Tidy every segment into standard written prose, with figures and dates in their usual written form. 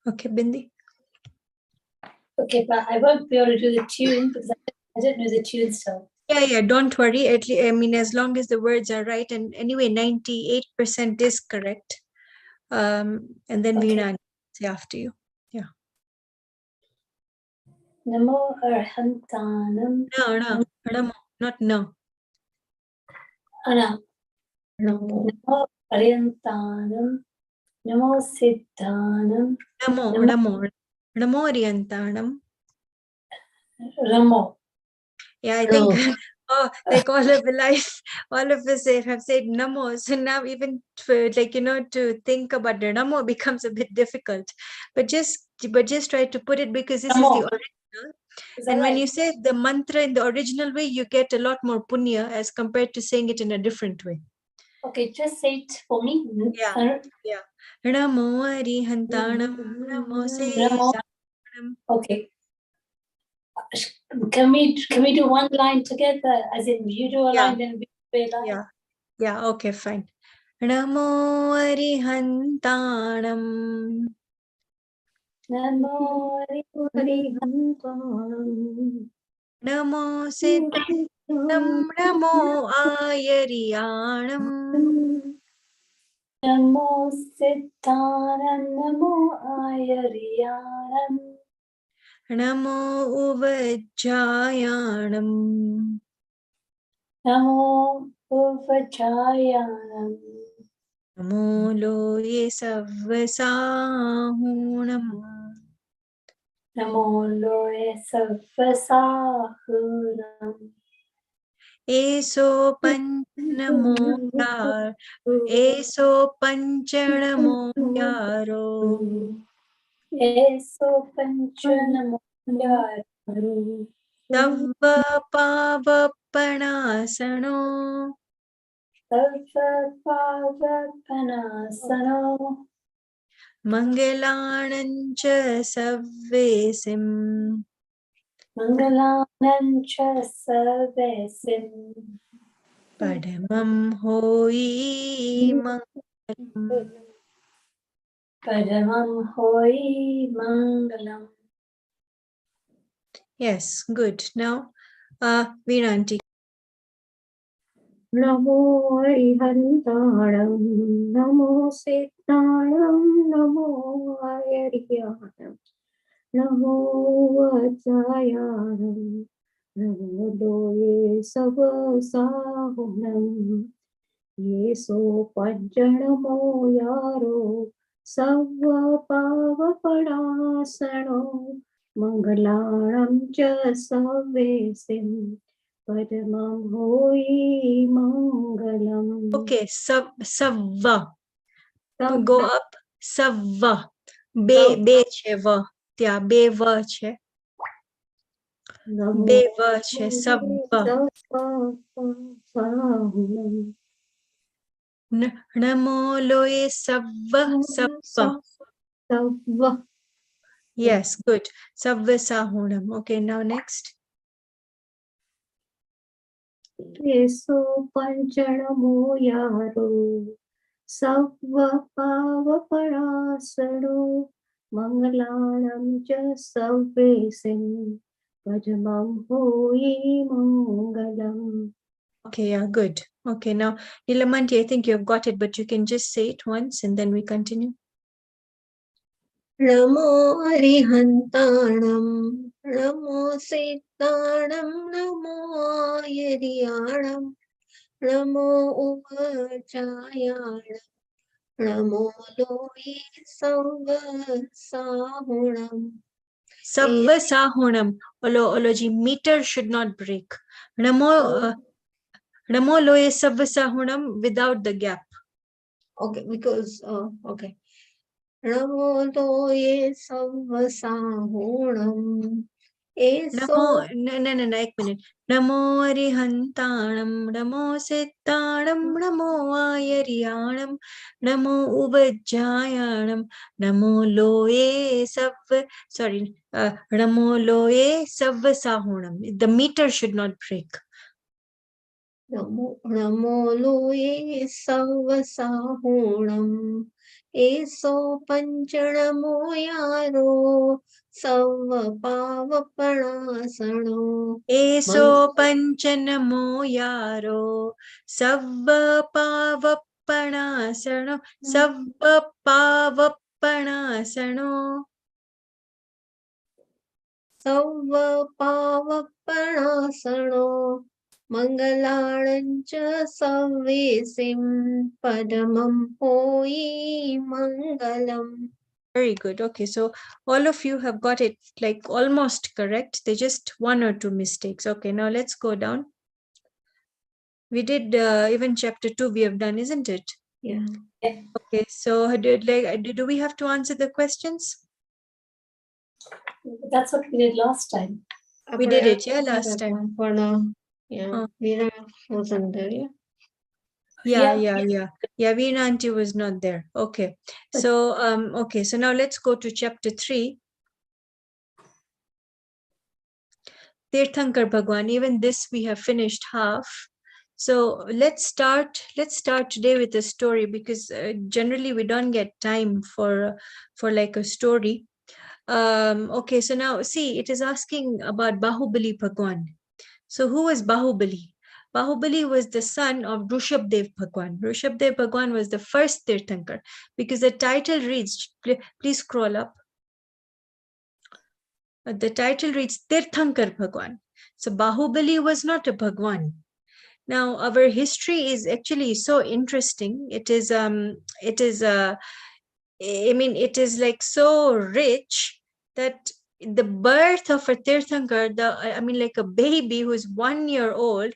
Okay, Bindi. Okay, but I won't be able to do the tune because I don't know the tune still. Yeah, don't worry. At least, I mean, as long as the words are right, and anyway, 98% is correct. And then Veena say after you. Yeah. Namo Arhantanam. No, not no. Ana. Namo Aryantanam. Namo Siddhanam. Namo Ariyantanam. Ramo. Yeah, I think like all of life, all of us have said Namo. So now even to think about the Namo becomes a bit difficult. But just try to put it, because this is the original. And when you say the mantra in the original way, you get a lot more punya as compared to saying it in a different way. Okay, just say it for me. Yeah. Namo Arihantanam, Namo Sedanam. Okay. Can we do one line together? As in, you do a line and we do a line? Yeah, okay, fine. Namo Arihantanam. Namo Arihantanam. Namo Siddhanam, Namo Ayariyanam. Namo Siddhanam, Namo Ayariyanam. Namo Uvajayanam. Namo Uvajayanam. Namo Loye Savvasahunam. Namo Loye Savvasahunam. Eso Panchanamo Yaro. Eso Panchanamo Yaro. Tavva Pavapanasano. Tavva Pavapanasano. Mangalanancha Savvesim. Mangalanancha Savvesim. Padamam Hoi Mangalam. Padamam Hoi Mangalam. Yes, good. Now, Veena aunty. Namo Arihantanam, Namo Siddhanam, Namo Ayariyanam, Namo Vajayanam, Namo Loye Savasahunam, Yeso Panjanamo Yaro, Savva Pavapanasano, Mangalanam cha Savvesim. Padamam Hoi Mangalam. Okay, Savva. Go up. Savva. Be che va. Tya be va che. Be va che. Savva. Namo Loye Savva. Savva. Yes, good. Savvasahunam. Okay, now next. Yeso Panchanamo Yaro, Savva Pavaparasano, Mangalanam cha Savvesim, Padamam Hoi Mangalam. Okay, yeah, good. Okay, now, Nilamanti, I think you've got it, but you can just say it once and then we continue. Namo Arihantanam, Namo Siddhanam, Namo Ayariyanam, Namo Uvajayanam, Namo Loye Savvasahunam. Savvasahunam. Oloji, meter should not break. Namo Loye Savvasahunam without the gap. Okay, because, okay. Namo Loye Savvasahunam. Namo, no, ek minute. Namo Arihantanam, Namo Siddhanam, Namo Ayariyanam, Namo Uvajayanam, Namo Loye Namo Loye Savvasahunam. The meter should not break. Namo Loye Savvasahunam. Eso panchanamo yaro Savva pavapanasano Eso panchanamo yaro Savva pavapanasano Savva pavapanasano Savva pavapanasano Mangalancha Savesim Padamam Poi Mangalam. Very good. Okay, so all of you have got it like almost correct. There's just one or two mistakes. Okay, now let's go down. We did even chapter 2 we have done, isn't it? Yeah. Okay, so do we have to answer the questions? That's what we did last time. We did it, yeah, last time. For now. Yeah. Oh. Veera wasn't there, yeah. Yeah. Veena auntie was not there. Okay. So okay, so now let's go to chapter 3. Tirthankar Bhagwan. Even this we have finished half. So let's start today with a story, because generally we don't get time for like a story. Okay, so now see, it is asking about Bahubali Bhagwan. So who was Bahubali? Bahubali was the son of Rishabdev Bhagwan. Rishabdev Bhagwan was the first Tirthankar, because the title reads, please scroll up. The title reads Tirthankar Bhagwan. So Bahubali was not a Bhagwan. Now our history is actually so interesting. It is it is like so rich that the birth of a Tirthankar, like a baby who's 1 year old,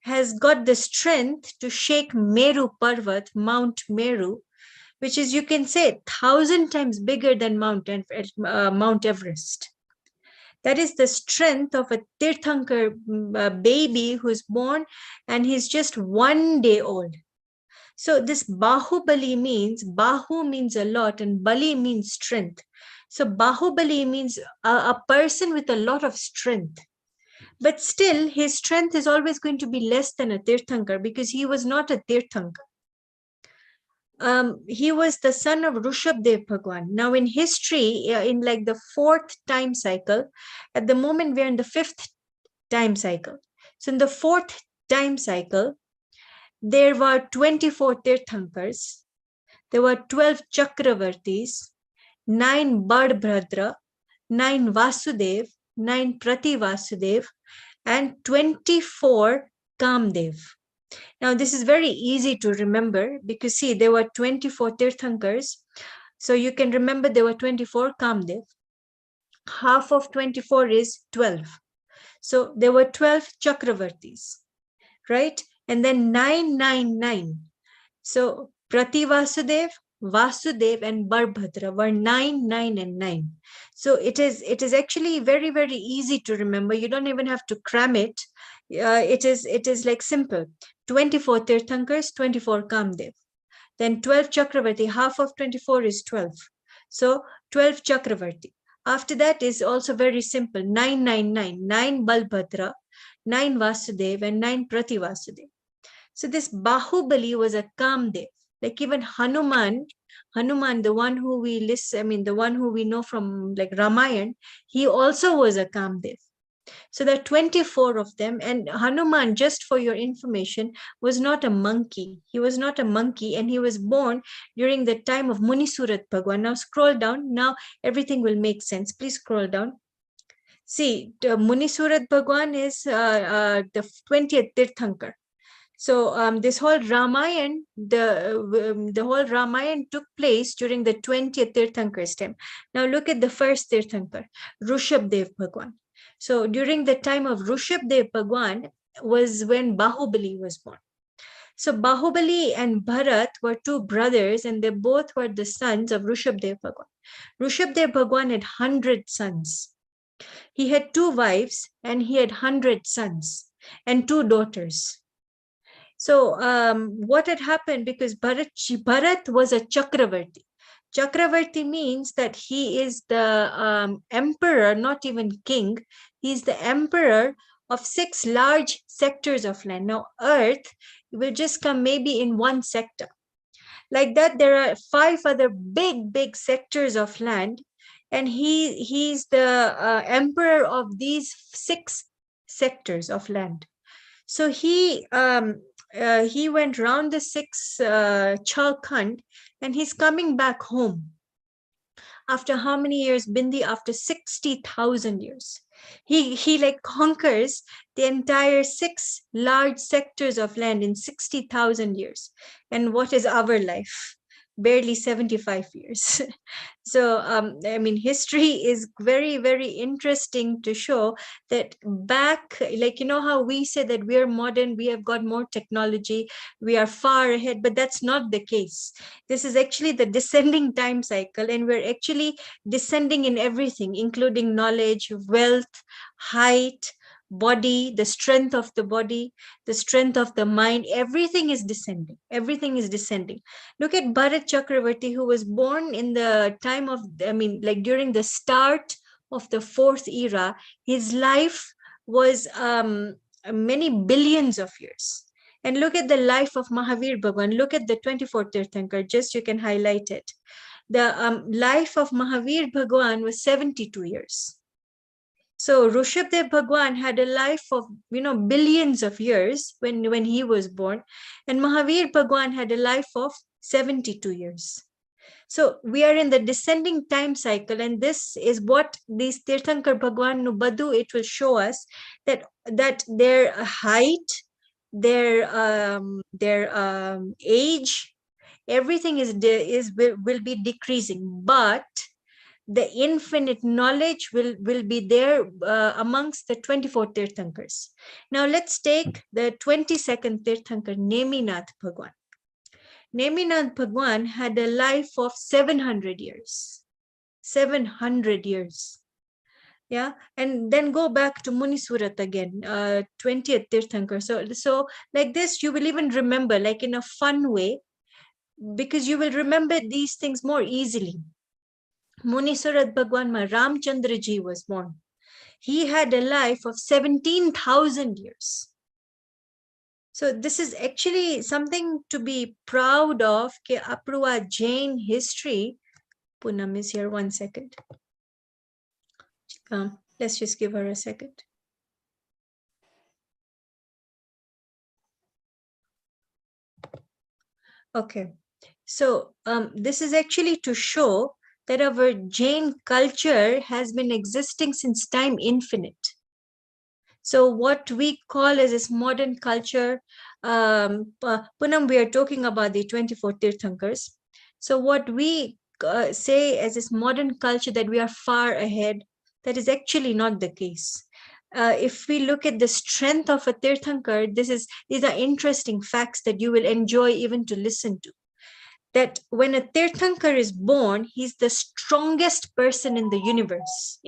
has got the strength to shake Meru Parvat, Mount Meru, which is, you can say, 1,000 times bigger than Mount Everest. That is the strength of a Tirthankar baby who's born, and he's just 1 day old. So this Bahubali means, Bahu means a lot and Bali means strength. So Bahubali means a person with a lot of strength. But still, his strength is always going to be less than a Tirthankar, because he was not a Tirthankar. He was the son of Rishabdev Bhagwan. Now in history, in like the 4th time cycle, at the moment we're in the 5th time cycle. So in the 4th time cycle, there were 24 Tirthankars, there were 12 Chakravartis, 9 Bardbhadra, 9 Vasudev, 9 Prati Vasudev, and 24 Kamdev. Now this is very easy to remember, because see, there were 24 Tirthankars. So you can remember there were 24 Kamdev. Half of 24 is 12. So there were 12 Chakravartis, right? And then 999. So Prati Vasudev, Vasudev and Barbhadra were 9, 9 and 9. So it is actually very, very easy to remember. You don't even have to cram it. It is like simple. 24 Tirthankars, 24 Kamdev. Then 12 Chakravarti, half of 24 is 12. So 12 Chakravarti. After that is also very simple. 999, 9 Balbhadra, 9 Vasudev and 9 Prati Vasudev. So this Bahubali was a Kamdev. Like even Hanuman, the one who we listen, the one who we know from like Ramayana, he also was a Kamdev. So there are 24 of them, and Hanuman, just for your information, was not a monkey. He was not a monkey, and he was born during the time of Munisurat Bhagwan. Now scroll down. Now everything will make sense. Please scroll down. See, Munisurat Bhagwan is the 20th Tirthankar. So this whole Ramayana, the whole Ramayana took place during the 20th Tirthankar's time. Now look at the first Tirthankar, Rishabdev Bhagwan. So during the time of Rishabdev Bhagwan was when Bahubali was born. So Bahubali and Bharat were two brothers, and they both were the sons of Rishabdev Bhagwan. Rishabdev Bhagwan had 100 sons. He had 2 wives and he had 100 sons and 2 daughters. So what had happened, because Bharat was a Chakravarti. Chakravarti means that he is the emperor, not even king. He is the emperor of 6 large sectors of land. Now, Earth will just come maybe in one sector. Like that, there are 5 other big sectors of land, and he's the emperor of these 6 sectors of land. So he went round the 6 Chalkhand, and he's coming back home. After how many years, Bindi? After 60,000 years. He like conquers the entire 6 large sectors of land in 60,000 years. And what is our life? Barely 75 years. So, I mean, history is very, very interesting to show that back, like, you know, how we say that we are modern, we have got more technology, we are far ahead, but that's not the case. This is actually the descending time cycle, and we're actually descending in everything, including knowledge, wealth, height, body, the strength of the body, the strength of the mind. Everything is descending. Everything is descending. Look at Bharat Chakravarti, who was born in the time of, I mean, like during the start of the 4th era. His life was many billions of years. And look at the life of Mahavir Bhagwan. Look at the 24th Tirthankar, just you can highlight it. The life of Mahavir Bhagwan was 72 years. So Rishabdev Bhagwan had a life of, you know, billions of years when he was born, and Mahavir Bhagwan had a life of 72 years. So we are in the descending time cycle, and this is what these Tirthankar Bhagwan Nubadu, it will show us that their height, their age, everything will be decreasing, but the infinite knowledge will be there amongst the 24 Tirthankars. Now let's take the 22nd Tirthankar, Neminath Bhagwan. Neminath Bhagwan had a life of 700 years. 700 years. Yeah, and then go back to Munisurat again, 20th Tirthankar. So like this, you will even remember, like in a fun way, because you will remember these things more easily. Munisurat Bhagwan Ramchandra ji was born. He had a life of 17,000 years. So this is actually something to be proud of. Ke Apruva Jain history. Poonam is here, 1 second. Let's just give her a second. Okay, so this is actually to show that our Jain culture has been existing since time infinite. So what we call as this modern culture, Poonam, we are talking about the 24 Tirthankars. So what we say as this modern culture, that we are far ahead, that is actually not the case. If we look at the strength of a Tirthankar, these are interesting facts that you will enjoy even to listen to. That when a Tirthankar is born, he's the strongest person in the universe,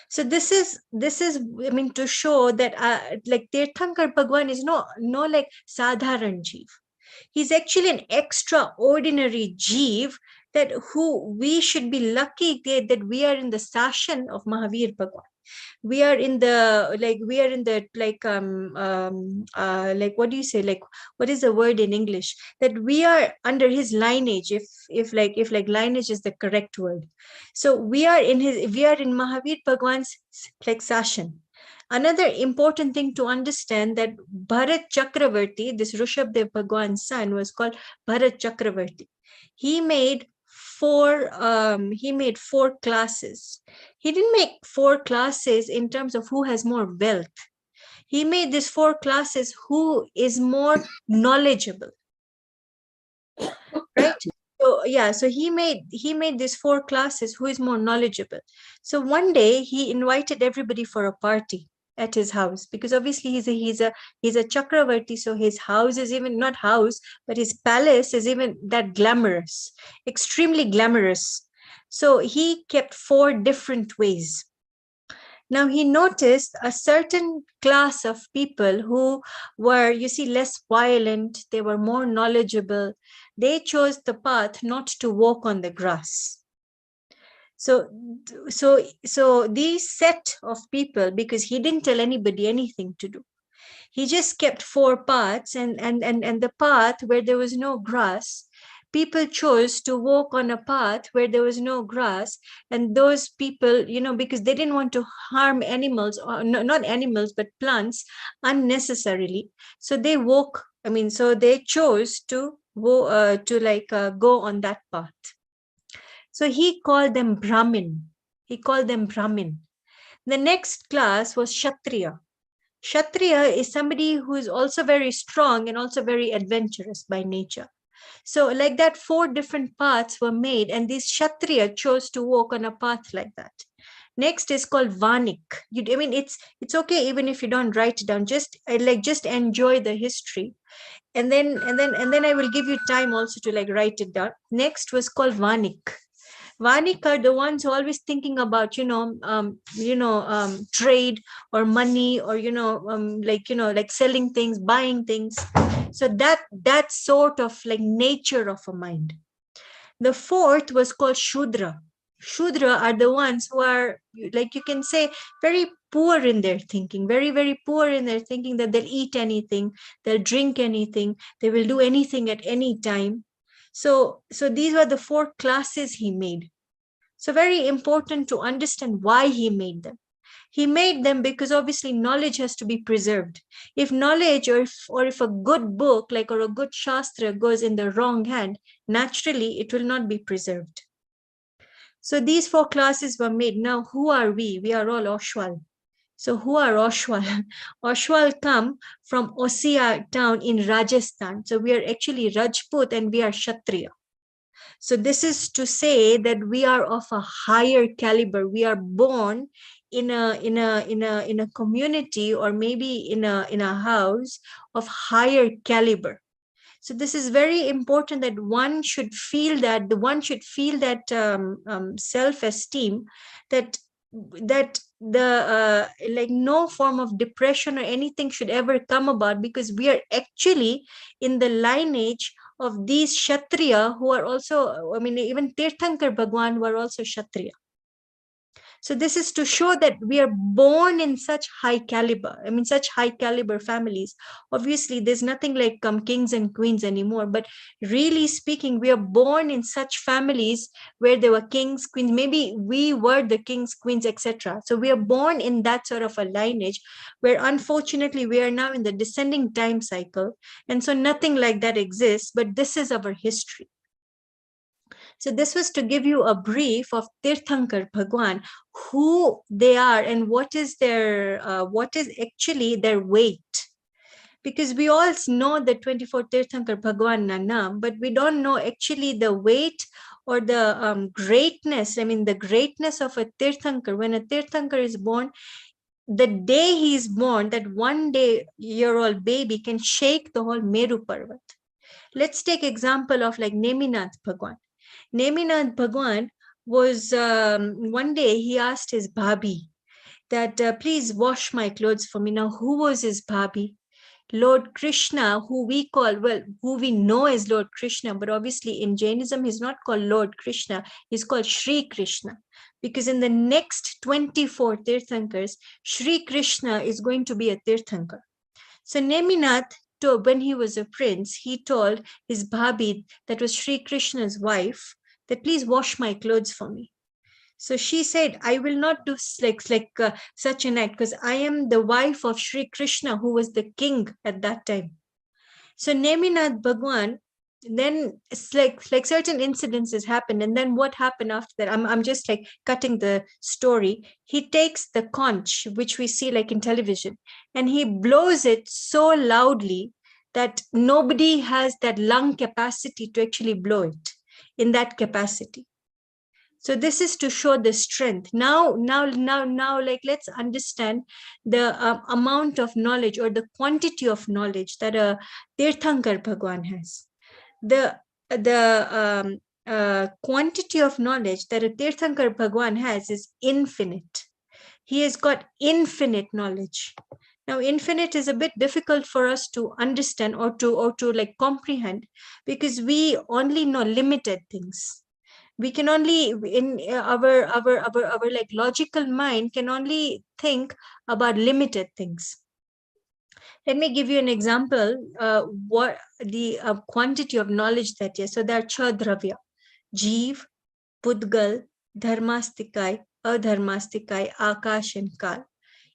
So this is, I mean, to show that like Tirthankar Bhagwan is no like Sadharan Jeev. He's actually an extraordinary Jeev, that who we should be lucky that we are in the session of Mahavir Bhagwan. We are in the like what do you say, like what is the word in English, that we are under his lineage, if lineage is the correct word. So we are in Mahavir Bhagwan's like session. Another important thing to understand, that Bharat Chakravarti, this Rishabdev Bhagwan's son, was called Bharat Chakravarti. He made 4 classes. He didn't make 4 classes in terms of who has more wealth. He made these 4 classes who is more knowledgeable. Right? So yeah, so he made these 4 classes who is more knowledgeable. So one day he invited everybody for a party at his house, because obviously he's a Chakravarti, so his house is even not house, but his palace is even that glamorous, extremely glamorous. So he kept 4 different ways. Now he noticed a certain class of people who were, you see, less violent, they were more knowledgeable. They chose the path not to walk on the grass. So these set of people, because he didn't tell anybody anything to do, He just kept 4 paths, and the path where there was no grass, people chose to walk on a path where there was no grass. And those people, because they didn't want to harm animals, or no, not animals but plants, unnecessarily, so they so they chose to go on that path. So he called them Brahmin. The next class was Kshatriya. Kshatriya is somebody who is also very strong and also very adventurous by nature. So like that, 4 different paths were made, and these Kshatriya chose to walk on a path like that. Next is called Vanik. It's okay even if you don't write it down. Just enjoy the history, and then I will give you time also to write it down. Next was called Vanik. Vanik are the ones who are always thinking about, trade or money, or, selling things, buying things. So that sort of nature of a mind. The 4th was called Shudra. Shudra are the ones who are, you can say, very poor in their thinking, very, very poor in their thinking, that they'll eat anything, they'll drink anything, they will do anything at any time. So these were the 4 classes he made. So very important to understand why he made them. He made them because obviously knowledge has to be preserved. If knowledge, or if a good book or a good shastra goes in the wrong hand, naturally it will not be preserved. So these 4 classes were made. Now who are we? We are all Oshwal. So who are Oshwal? Oshwal come from Osia town in Rajasthan. So we are actually Rajput and we are Kshatriya. So this is to say that we are of a higher caliber. We are born in a community, or maybe in a house of higher caliber. So this is very important, that one should feel that self-esteem, that the no form of depression or anything should ever come about, because we are actually in the lineage of these Kshatriya, who are also, even Tirthankar Bhagwan were also Kshatriya. So this is to show that we are born in such high caliber, such high caliber families. Obviously, there's nothing like kings and queens anymore, but really speaking, we are born in such families where there were kings, queens, maybe we were the kings, queens, etc. So we are born in that sort of a lineage, where unfortunately we are now in the descending time cycle. And so nothing like that exists, but this is our history. So this was to give you a brief of Tirthankar Bhagwan, who they are and what is actually their weight. Because we all know the 24 Tirthankar Bhagwan Nanam, but we don't know actually the weight or the greatness. The greatness of a Tirthankar. When a Tirthankar is born, the day he is born, that 1-day-old baby can shake the whole Meru Parvat. Let's take example of Neminath Bhagwan. Neminath Bhagwan was, one day he asked his bhabi that, please wash my clothes for me. Now, who was his bhabi? Lord Krishna, who we know as Lord Krishna, but obviously in Jainism, he's not called Lord Krishna, he's called Shri Krishna. Because in the next 24 Tirthankars, Shri Krishna is going to be a Tirthankar. So Neminath, when he was a prince, he told his bhabi, that was Shri Krishna's wife, that please wash my clothes for me. So she said, I will not do such an act, because I am the wife of Shri Krishna, who was the king at that time. So Neminath Bhagwan, then certain incidences happened. And then what happened after that? I'm just cutting the story. He takes the conch, which we see in television, and he blows it so loudly that nobody has that lung capacity to actually blow it in that capacity. So this is to show the strength. Now, let's understand the amount of knowledge, or the quantity of knowledge that a Tirthankar Bhagwan has. The quantity of knowledge that a Tirthankar Bhagwan has is infinite. He has got infinite knowledge. Now, infinite is a bit difficult for us to understand or to comprehend, because we only know limited things. We can only, in our logical mind, can only think about limited things. Let me give you an example. What the quantity of knowledge that is. So there are Cha Dravya, Jeev, Pudgal, Dharmastikai, Adharmastikai, Akash and Kal.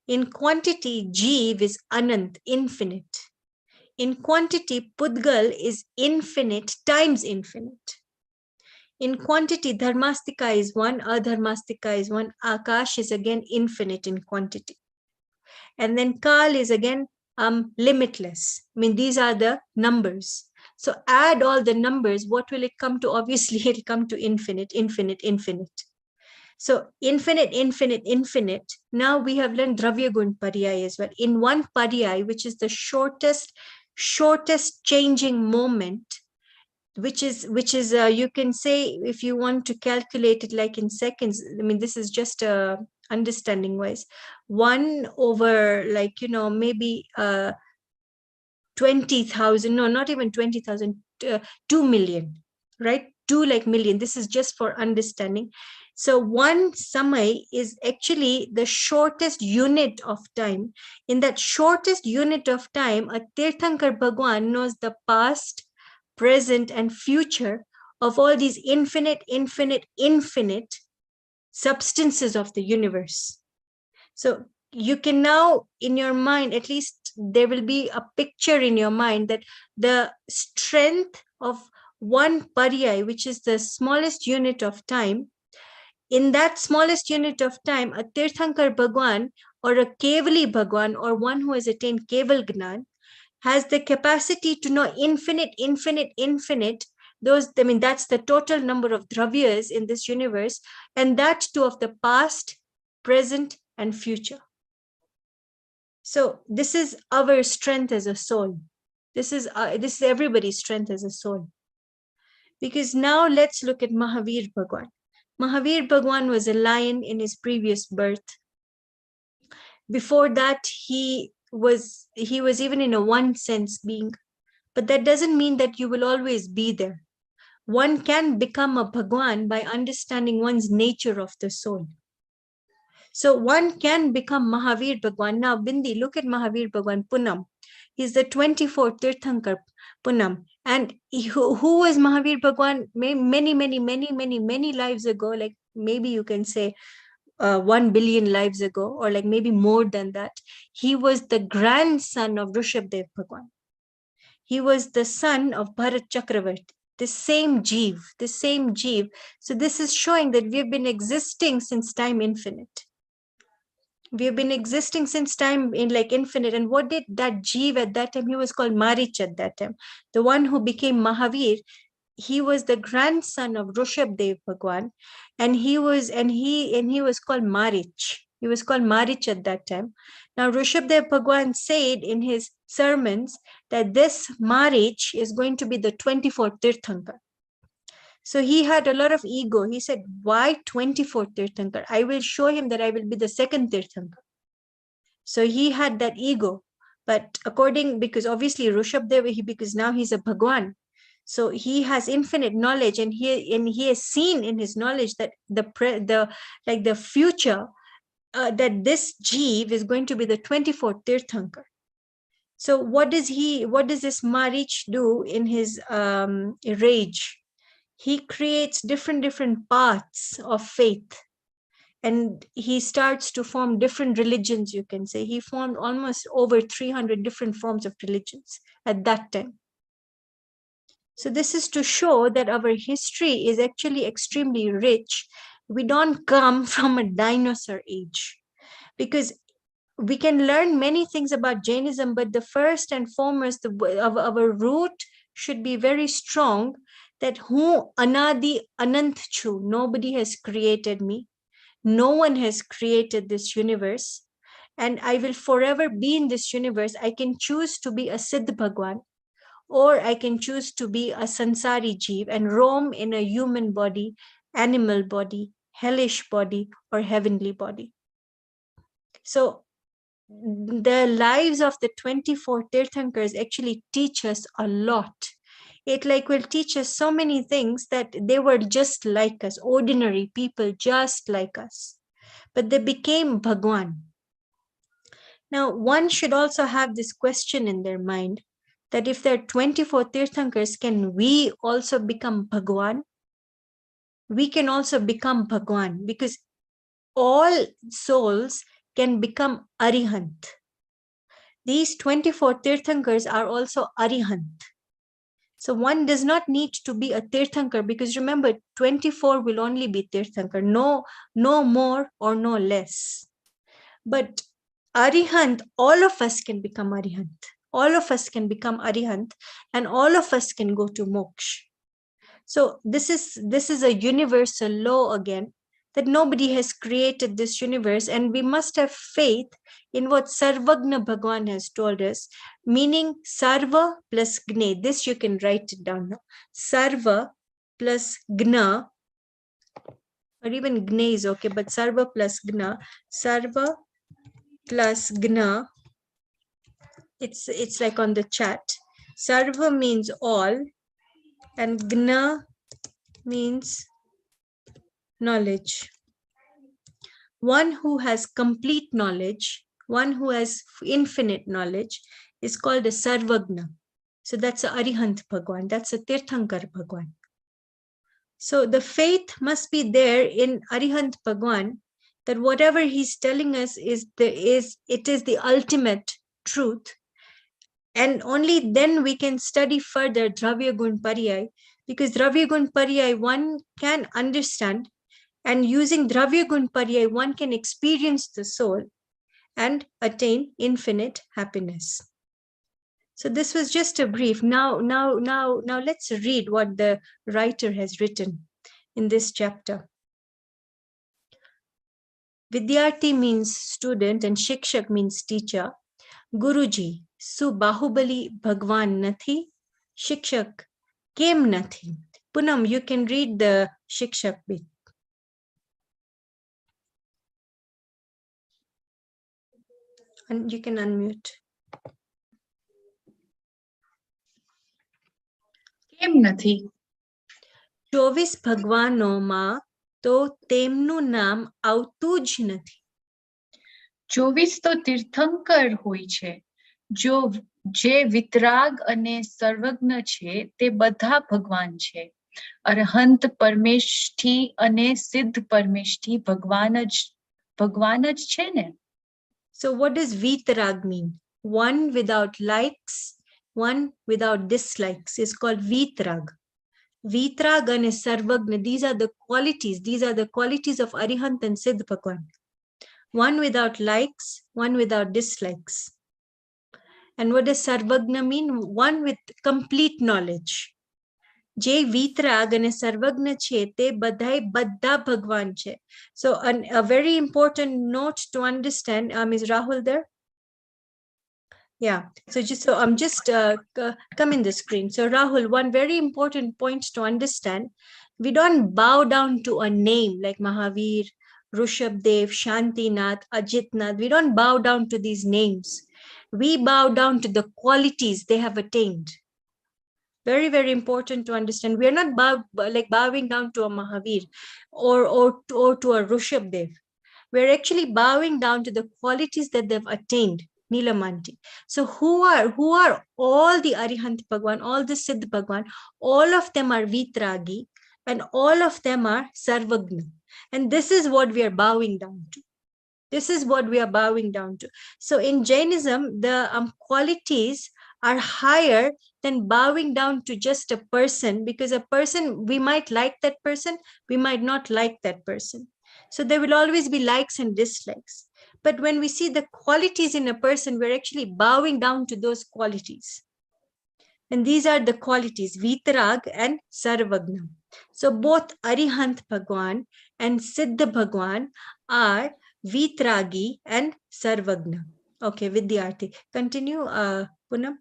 In quantity, Jeev is Anant, infinite. In quantity, Pudgal is infinite times infinite. In quantity, Dharmastika is one, Adharmastika is one, Akash is again infinite in quantity. And then Kal is again limitless. I mean, these are the numbers. So add all the numbers, what will it come to? Obviously, it'll come to infinite, infinite, infinite. So infinite, infinite, infinite. Now we have learned Dravya Gun pariyaay as well. In one pariyaay, which is the shortest changing moment, which is you can say, if you want to calculate it like in seconds, I mean, this is just understanding wise, 1 over like, maybe 20,000, no, not even 20,000, 2 million, right? 2 like million. This is just for understanding. So one samay is actually the shortest unit of time. In that shortest unit of time, a Tirthankar Bhagwan knows the past, present, and future of all these infinite, infinite, infinite substances of the universe. So you can now, in your mind, at least there will be a picture in your mind that the strength of one pariyaay, which is the smallest unit of time, in that smallest unit of time, a Tirthankar Bhagwan or a Kevali Bhagwan or one who has attained Keval Gnan has the capacity to know infinite, infinite, infinite. Those, I mean, that's the total number of dravyas in this universe, and that too of the past, present, and future. So this is our strength as a soul. This is everybody's strength as a soul. Because now let's look at Mahavir Bhagwan. Mahavir Bhagwan was a lion in his previous birth. Before that, he was even in a one sense being. But that doesn't mean that you will always be there. One can become a Bhagwan by understanding one's nature of the soul. So one can become Mahavir Bhagwan. Now, Bindi, look at Mahavir Bhagwan Punam. He's the 24th Tirthankar Punam. And who was Mahavir Bhagwan many lives ago? Like maybe you can say 1 billion lives ago, or like maybe more than that. He was the grandson of Rishabdev Bhagwan. He was the son of Bharat Chakravarti. The same Jeev. So this is showing that we have been existing since time infinite. We have been existing since time in like infinite. And what did that Jeev at that time? He was called Marich at that time. The one who became Mahavir, he was the grandson of Rishabdev Bhagwan, and he was called Marich. He was called Marich at that time. Now Rishabdev Bhagwan said in his sermons that this Marich is going to be the 24th Tirthankar. So he had a lot of ego. He said, why 24th Tirthankar? I will show him that I will be the second Tirthankar. So he had that ego. But because obviously Rishabdev, because now he's a Bhagwan. So he has infinite knowledge, and he has seen in his knowledge that the future, that this Jeev is going to be the 24th Tirthankar. So what does this Marich do in his rage? He creates different paths of faith, and he starts to form different religions, you can say. He formed almost over 300 different forms of religions at that time. So this is to show that our history is actually extremely rich. We don't come from a dinosaur age, because we can learn many things about Jainism, but the first and foremost of our root should be very strong, that who Anadi Anant Chu, nobody has created me. No one has created this universe, and I will forever be in this universe. I can choose to be a Siddh Bhagwan, or I can choose to be a Sansari Jeev and roam in a human body, animal body, hellish body, or heavenly body. So the lives of the 24 Tirthankars actually teach us a lot. It will teach us so many things, that they were just like us, ordinary people just like us, but they became Bhagwan. Now, one should also have this question in their mind that if there are 24 Tirthankars, can we also become Bhagwan? We can also become Bhagwan because all souls can become Arihant. These 24 Tirthankars are also Arihant. So one does not need to be a Tirthankar because remember, 24 will only be Tirthankar, no more or no less. But Arihant, all of us can become Arihant. All of us can become Arihant and all of us can go to moksha. So this is a universal law again, that nobody has created this universe, and we must have faith in what Sarvagna Bhagwan has told us, meaning Sarva plus Gne. This you can write it down now. Sarva plus Gna, or even Gne is okay, but Sarva plus Gna. Sarva plus Gna, it's like on the chat. Sarva means all, and Gna means knowledge. One who has complete knowledge, one who has infinite knowledge, is called a Sarvagna. So that's a Arihant Bhagwan, that's a Tirthankar Bhagwan. So the faith must be there in Arihant Bhagwan, that whatever he's telling us is the ultimate truth. And only then we can study further Dravya Gun Pariyaay, because Dravya Gun Pariyaay one can understand, and using Dravya Gun Pariyaay one can experience the soul and attain infinite happiness. So this was just a brief. Now let's read what the writer has written in this chapter. Vidyarthi means student and Shikshak means teacher. Guruji, su Bahubali Bhagwan nathi, Shikshak kem nathi. Punam, you can read the Shikshak bit. And you can unmute. કેમ નથી? 24 ભગવાનોમાં તો તેમનું નામ આવતું જ નથી. 24 તો તીર્થંકર હોય છે. જે વિતરાગ અને સર્વજ્ઞ છે તે બધા ભગવાન છે. અરહંત પરમેષ્ઠી અને સિદ્ધ પરમેષ્ઠી ભગવાન જ છે ને. So what does vitarag mean? One without likes, one without dislikes is called vitarag. Vitarag and sarvagna, these are the qualities of Arihant and Siddh Bhagwan. One without likes, one without dislikes. And what does sarvagna mean? One with complete knowledge. Je vitarag and sarvagna che te badhai badda Bhagwan che. So a very important note to understand, is Rahul there? Yeah, so I'm just come in the screen. So Rahul, one very important point to understand, we don't bow down to a name like Mahavir, Rishabdev, Shantinath, Ajitnath. We don't bow down to these names. We bow down to the qualities they have attained. Very, very important to understand. We are not bowing down to a Mahavir or to a Rishabdev. We're actually bowing down to the qualities that they've attained. Nilamanti. So who are all the Arihant Bhagwan, all the Siddh Bhagwan? All of them are Vitragi and all of them are Sarvagna. And this is what we are bowing down to. This is what we are bowing down to. So in Jainism, the qualities are higher than bowing down to just a person, because a person, we might like that person, we might not like that person. So there will always be likes and dislikes. But when we see the qualities in a person, we're actually bowing down to those qualities. And these are the qualities, Vitarag and Sarvagna. So both Arihant Bhagwan and Siddha Bhagwan are Vitragi and Sarvagna. Okay, Vidyarthi. Continue, Punam.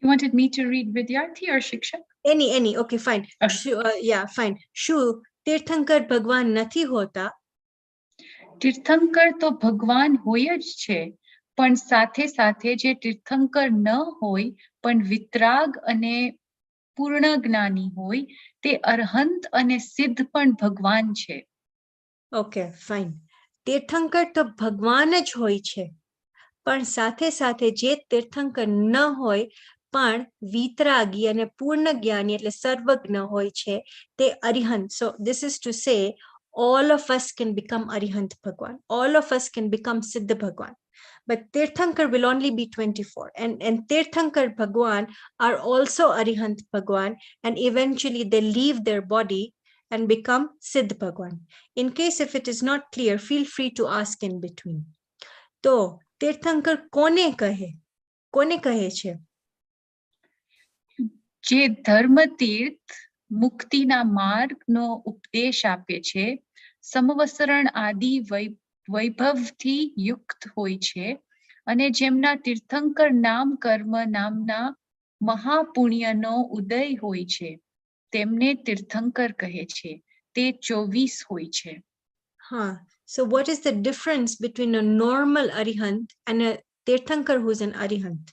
You wanted me to read Vidyarthi or Shikshak? Any. Okay, fine. Yeah, fine. Shu, Tirthankar Bhagwan nathi hota. તીર્થંકર તો ભગવાન હોય જ છે, પણ સાથે સાથે જે તીર્થંકર ન હોય પણ વિતરાગ અને પૂર્ણ જ્ઞાની હોય તે અરહંત અને સિદ્ધ પણ ભગવાન છે. Okay, fine. તીર્થંકર તો ભગવાન જ હોય છે, પણ સાથે સાથે જે તીર્થંકર ન હોય પણ વિતરાગી અને પૂર્ણ જ્ઞાની એટલે સર્વજ્ઞ હોય છે તે Arihant. So this is to say all of us can become Arihant Bhagwan. All of us can become Siddha Bhagwan. But Tirthankar will only be 24. And Tirthankar Bhagwan are also Arihant Bhagwan, and eventually they leave their body and become Siddha Bhagwan. In case if it is not clear, feel free to ask in between. તો તીર્થંકર કોને કહે છે? જે ધર્મ તીર્થ મુક્તિના માર્ગનો ઉપદેશ આપે છે, સમવસરણ આદિ વૈભવથી યુક્ત હોય છે અને જેમના તીર્થંકર નામ કર્મ નામના મહાપુણ્યનો ઉદય હોય છે, તેમને તીર્થંકર કહે છે. તે 24 હોય છે. So what is the difference between a normal Arihant and a Tirthankar who's an Arihant?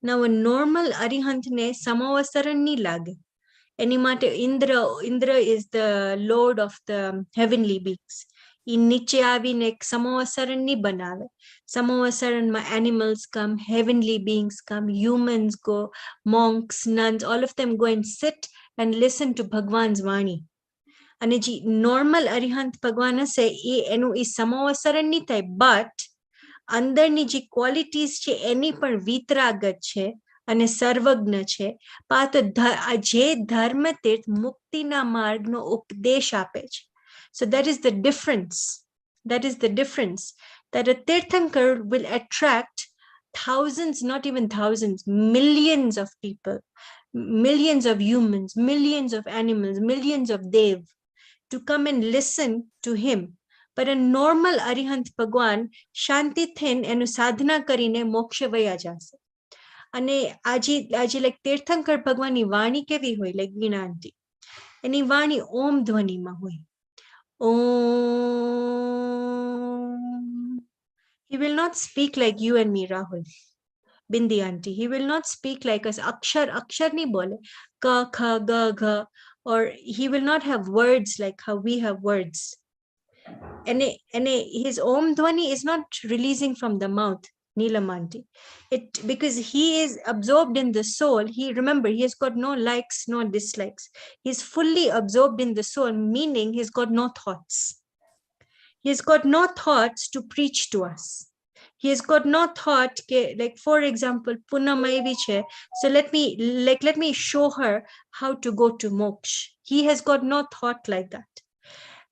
Now a normal Arihant ne samavasaran ni lage. Any matter Indra is the lord of the heavenly beings. In niche avine ek samavasaran ni banave. Samavasaran ma animals come, heavenly beings come, humans go, monks, nuns, all of them go and sit and listen to Bhagwan's Vani. અને જે normal Arihant ભગવાન હશે એનું એ સમોવસરણ નહીં થાય, but અંદરની જે qualities છે એની પણ વિતરાગત છે અને સર્વજ્ઞ છે. તો જે ધર્મ તીર્થ મુક્તિના માર્ગનો ઉપદેશ આપે છે. So that is the difference. That is the difference. That a Tirthankar will attract thousands, not even thousands, millions of people, millions of humans, millions of animals, millions of dev to come and listen to him. But a normal Arihant Bhagwan શાંતિ થઈને એનું સાધના કરીને મોક્ષ વયા જશે. અને આજે like તીર્થંકર ભગવાનની વાણી કેવી હોય? લાઈક વીણા આંટી એની વાણી ઓમ ધ્વનિમાં હોય. ઓમ. He will not speak like you and me, Rahul. Bindi auntie, he will not speak like us. Akshar ni bole. Ka, kha, ga, gha. Or he will not have words like how we have words. And his Om Dhwani is not releasing from the mouth, Neelamanti. Because he is absorbed in the soul. Remember, he has got no likes, no dislikes. He's fully absorbed in the soul, meaning he's got no thoughts. He's got no thoughts to preach to us. He has got no thought, like for example, Punamai Viche. So let me show her how to go to moksha. He has got no thought like that.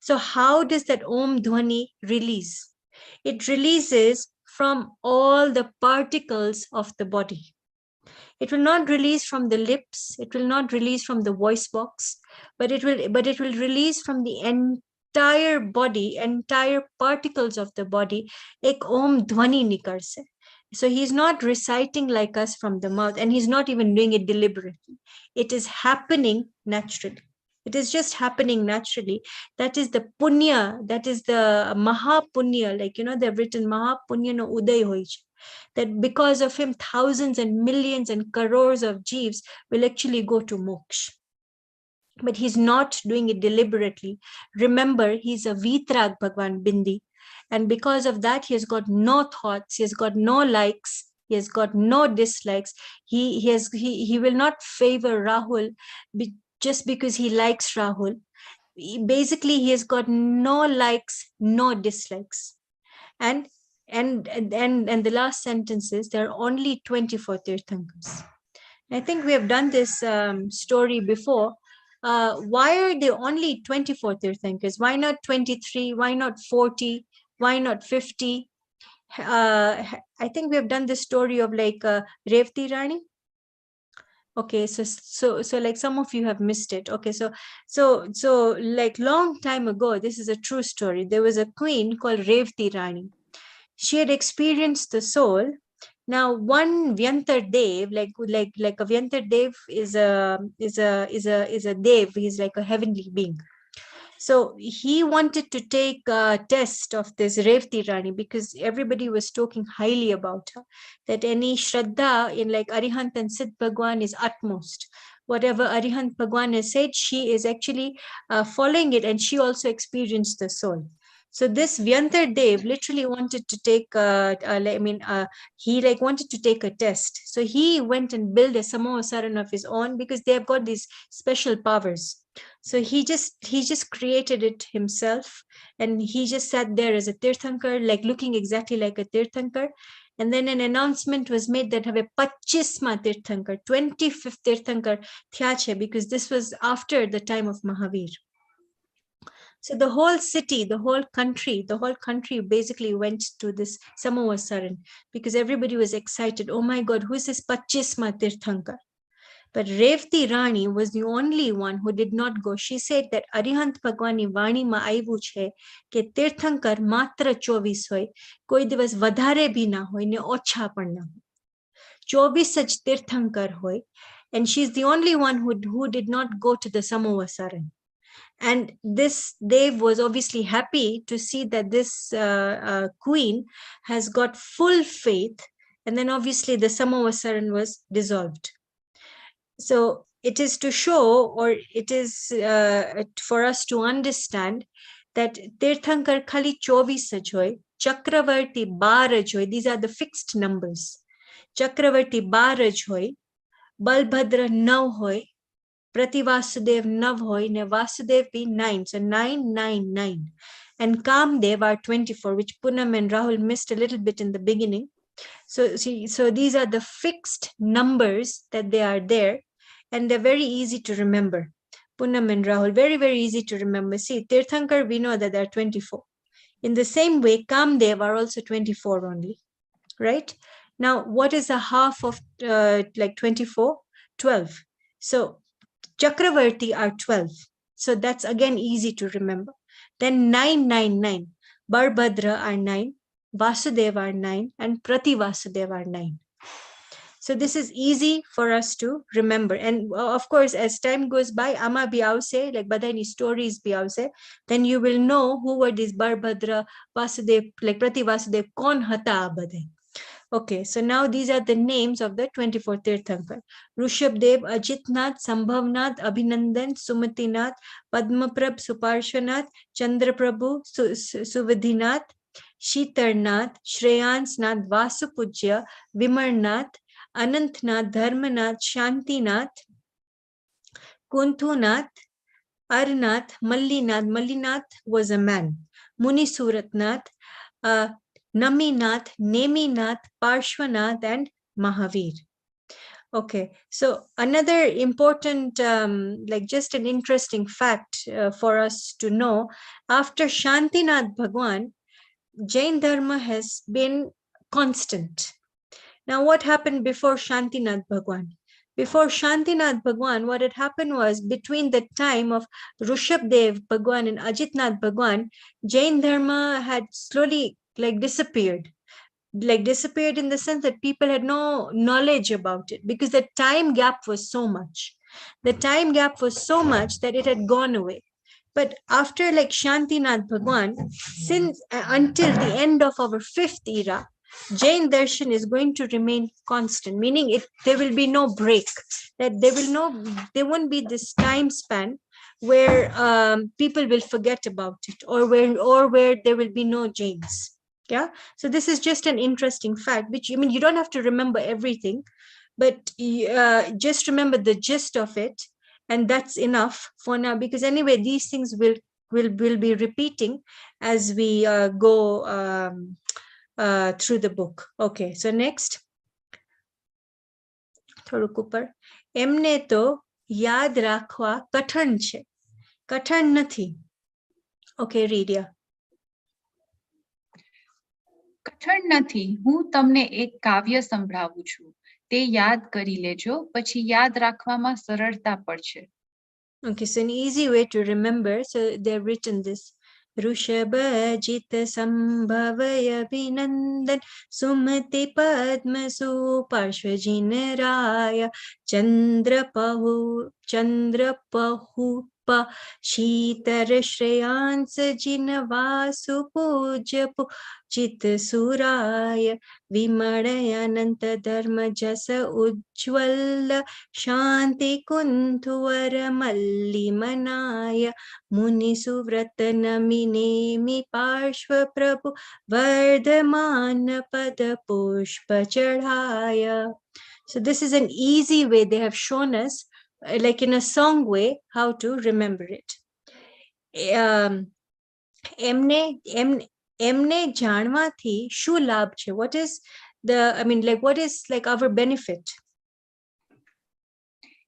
So how does that Om Dhwani release? It releases from all the particles of the body. It will not release from the lips. It will not release from the voice box, but it will release from the entire body, entire particles of the body. Ek Om Dhwani nikarse. So he's not reciting like us from the mouth, and he's not even doing it deliberately. It is happening naturally. It is just happening naturally. That is the punya, that is the maha punya, like, they've written maha punya no uday hoy che. That because of him, thousands and millions and crores of jeeves will actually go to moksha. But he's not doing it deliberately. Remember, he's a Vitrag Bhagwan Bindi. And because of that, he has got no thoughts, he has got no likes, he has got no dislikes. He will not favor Rahul just because he likes Rahul. Basically, he has got no likes, no dislikes. And the last sentence is there are only 24 Tirthankars. I think we have done this story before. Why are there only 24 Tirthankars? Why not 23? Why not 40? Why not 50? I think we have done the story of like Revati Rani. Okay, so like some of you have missed it. Okay, so like long time ago, this is a true story. There was a queen called Revati Rani. She had experienced the soul. Now one Vyantar Dev, like a Vyantar Dev is a Dev. He's like a heavenly being. So he wanted to take a test of this Revati Rani because everybody was talking highly about her. That any Shraddha in like Arihant and Siddh Bhagwan is utmost. Whatever Arihant Bhagwan has said, she is actually following it, and she also experienced the soul. So this Vyantar Dev literally wanted to take, he like wanted to take a test. So he went and built a Samovasaran of his own because they have got these special powers. So he just created it himself, and he just sat there as a Tirthankar, like looking exactly like a Tirthankar. And then an announcement was made that have a 25th Tirthankar, 25th Tirthankar thya chhe, because this was after the time of Mahavir. So the whole city, the whole country basically went to this Samovasaran because everybody was excited. Oh my God, who is this 25th Tirthankar? But Revati Rani was the only one who did not go. She said that Arihant Bhagwani Vani ma આવ્યું છે કે તીર્થંકર માત્ર 24 હોય, કોઈ દિવસ વધારે ભી ના હોય ને ઓછા પણ ના હોય. 24 જ તીર્થંકર હોય. And she's the only one who did not go to the Samovasaran. And this Dev was obviously happy to see that this queen has got full faith. And then obviously the Samovasaran was dissolved. So it is to show, or it is for us to understand that Tirthankar Khali 24 જ હોય, Chakravarti 12 જ હોય. These are the fixed numbers. Chakravarti 12 જ હોય, Balbhadra 9 હોય, Prati Vasudev 9 hoy, ne Vasudev be 9. So 9, 9, 9. And Kamdev are 24, which Poonam and Rahul missed a little bit in the beginning. So these are the fixed numbers that they are there, and they're very easy to remember. Poonam and Rahul, very, very easy to remember. See, Tirthankar, we know that they're 24. In the same way, Kamdev are also 24 only, right? Now, what is a half of 24? 12. So Chakravarti are 12. So that's again easy to remember. Then 999. Barbhadra are 9. Vasudeva are 9. And Prati Vasudeva are 9. So this is easy for us to remember. And of course, as time goes by, Ama Biause, like Badani stories Biause, then you will know who were these Barbhadra, Vasudev, like Prati Vasudev, Kon Hata Abade. Okay, so now these are the names of the 24 Tirthankar. Rushabdev, Ajitnath, Sambhavnath, Abhinandan, Sumatinath, Padmaprabh, Suparshanath, Chandraprabhu, Suvidhinath, Shitarnath, Shreyansnath, Vasupujya, Vimarnath, Anantnath, Dharmanath, Shantinath, Kunthunath, Arnath, Mallinath. Mallinath was a man. Muni Suratnath, Naminath, Neminath, Parshvanath, and Mahavir. Okay, so another important, just an interesting fact for us to know, after Shantinath Bhagwan, Jain Dharma has been constant. Now, what happened before Shantinath Bhagwan? Before Shantinath Bhagwan, what had happened was between the time of Rushabdev Bhagwan and Ajitnath Bhagwan, Jain Dharma had slowly disappeared in the sense that people had no knowledge about it because the time gap was so much. The time gap was so much that it had gone away. But after Shantinath Bhagwan, since until the end of our 5th era, Jain Darshan is going to remain constant, meaning there will be no break. That there won't be this time span where people will forget about it, or where there will be no Jains. Yeah, so this is just an interesting fact, which you don't have to remember everything, but just remember the gist of it, and that's enough for now, because anyway these things will be repeating as we go through the book. Okay, so next. થોડુંક ઉપર એમને તો યાદ રાખવા કઠણ છે, કઠણ નથી. Okay, Ridia. કઠણ નથી. હું તમને એક કાવ્ય સંભળાવું છું. તે યાદ કરી લેજો, પછી યાદ રાખવામાં સરળતા પડશે. Okay, so an easy way to remember, so they've written this. Rushabajit Sambhavay Abhinandan Sumati Padma Suparshvajin Raya Chandrapahu शीतर Shreyans जिनवासु पूज्य पूजित सुराय विमणयानंत धर्म जस उज्ज्वल शांति कुंथुवर मल्ली मनाय मुनि सुव्रत नमिनेमि पार्श्व प्रभु वर्धमान पद पुष्प चढ़ाय. So this is an easy way they have shown us, like in a song way, how to remember it. એમને જાણવાથી શું લાભ છે? What is the, I mean, like what is like our benefit?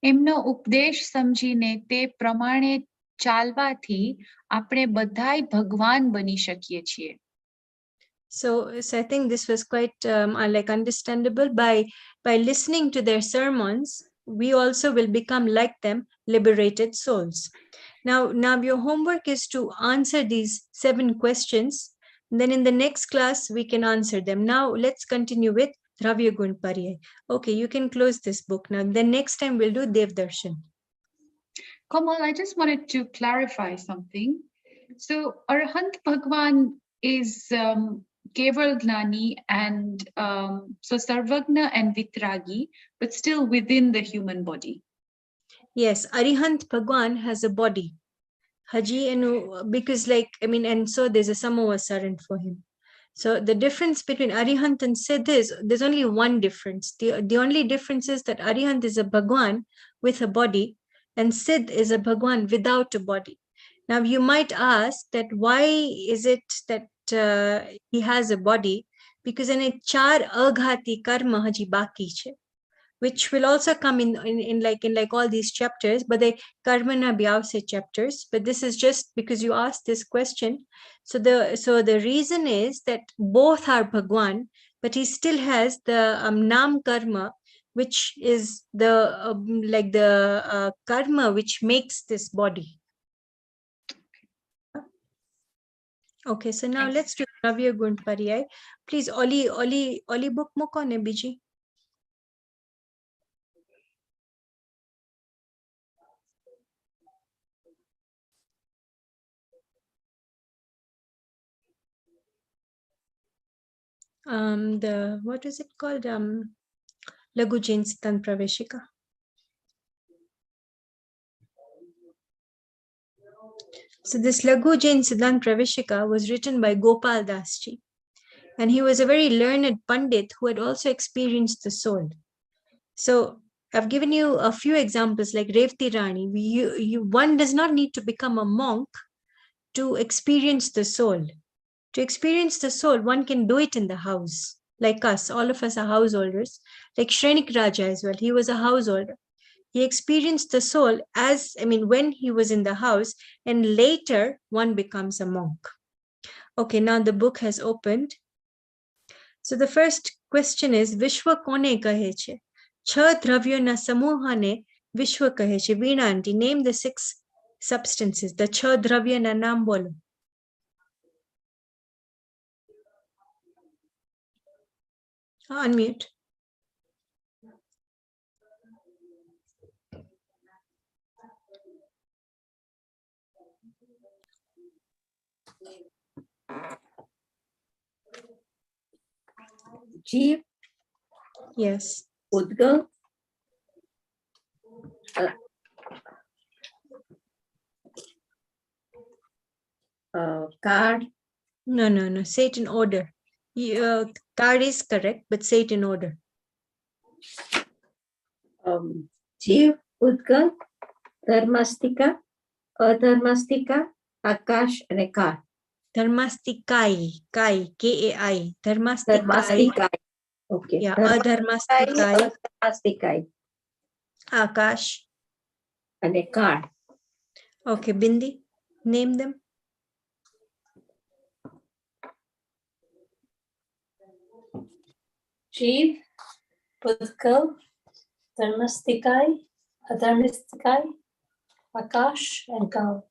એમનો ઉપદેશ સમજીને તે પ્રમાણે ચાલવાથી આપણે બધાય ભગવાન બની શકીએ છીએ. So I think this was quite like understandable. By listening to their sermons, we also will become like them, liberated souls. Now your homework is to answer these 7 questions. Then in the next class, we can answer them. Now let's continue with Dravya Gun Pariyaay. Okay, you can close this book now. Then next time we'll do Dev Darshan. Kamal, I just wanted to clarify something. So Arhant Bhagwan is Keval Gnani and so Sarvagna and Vitragi, but still within the human body. Yes, Arihant Bhagwan has a body. Haji, because like, I mean, and so there's a Samavasaran for him. So the difference between Arihant and Siddh is, there's only one difference. The only difference is that Arihant is a Bhagwan with a body and Siddh is a Bhagwan without a body. Now you might ask that why is it that he has a body? Because in a char aghati karma haji baki che, which will also come in like all these chapters, but the karmana byavse chapters. But this is just because you asked this question. So the reason is that both are Bhagwan, but he still has the nam karma, which is the like the karma which makes this body. Okay, so now let's do Dravya Gun Pariyaay. Please, Oli book moko ne biji. What is it called? Lagu Jain Siddhant Praveshika. So this Lagu Jain Siddhant Praveshika was written by Gopal Das Ji, and he was a very learned Pandit who had also experienced the soul. So I've given you a few examples like Revti Rani. One does not need to become a monk to experience the soul. To experience the soul, one can do it in the house, like us. All of us are householders. Like Shrenik Raja as well, he was a householder. He experienced the soul when he was in the house, and later one becomes a monk. Okay, now the book has opened. So the first question is, Vishwa kone kahe che? Chha dravyo na samuhane Vishwa kahe che. Veena aunty, name the 6 substances. The chha dravya na naam bolo. Unmute. Jeev, Yes. Udgal, card. No. Say it in order. Card is correct, but say it in order. Jeev, Udgal, Dharmastika, Adharmastika, Akash, and Akar. Dharmastikai, Kai, Kai, Dharmastikai. Dharmastikai. Okay. Yeah, Adharmastikai, Dharmastikai, Akash. and Akar. Okay, Bindi, name them. Jeev, Udgal, Dharmastikai, Adharmastikai, Akash, and Kal.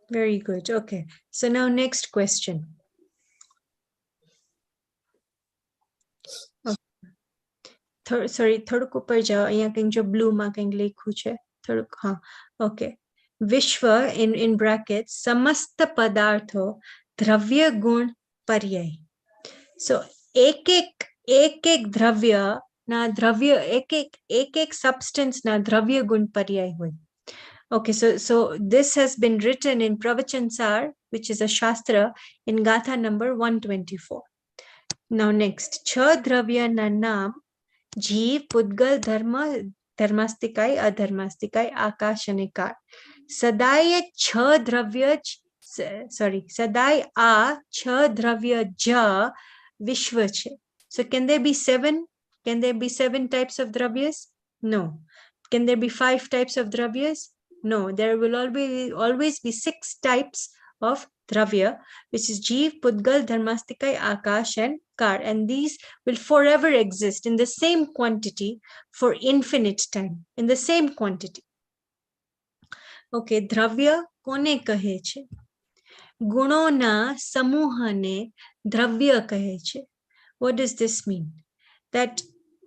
Very good. Okay. So now next question. Sorry, third ko par jao. Ahiya keng jo blue ma keng lekhu che. Third, okay. Vishwa in brackets, samasta padartho, dravya gun pariyaay. So ek dravya na dravya ek substance na dravya gun pariyaay hoy. Okay, so this has been written in Pravachansar, which is a shastra, in Gatha number 124. Now next, Cha Dravya na naam, Jeev, Pudgal, Dharma, Dharmastikai, Adharmastikai, Akash and Ikar. Sadaya Cha Dravya, Sadai A Cha Dravya Ja Vishwa che. So can there be 7? Can there be 7 types of dravyas? No. Can there be 5 types of dravyas? No. There will always be 6 types of dravya, which is Jeev, Pudgal, Dharmastikai, Akash and Kar. And these will forever exist in the same quantity for infinite time, in the same quantity. Okay, dravya kone kahe છે? ગુણોના સમૂહને દ્રવ્ય કહે છે. What does this mean? That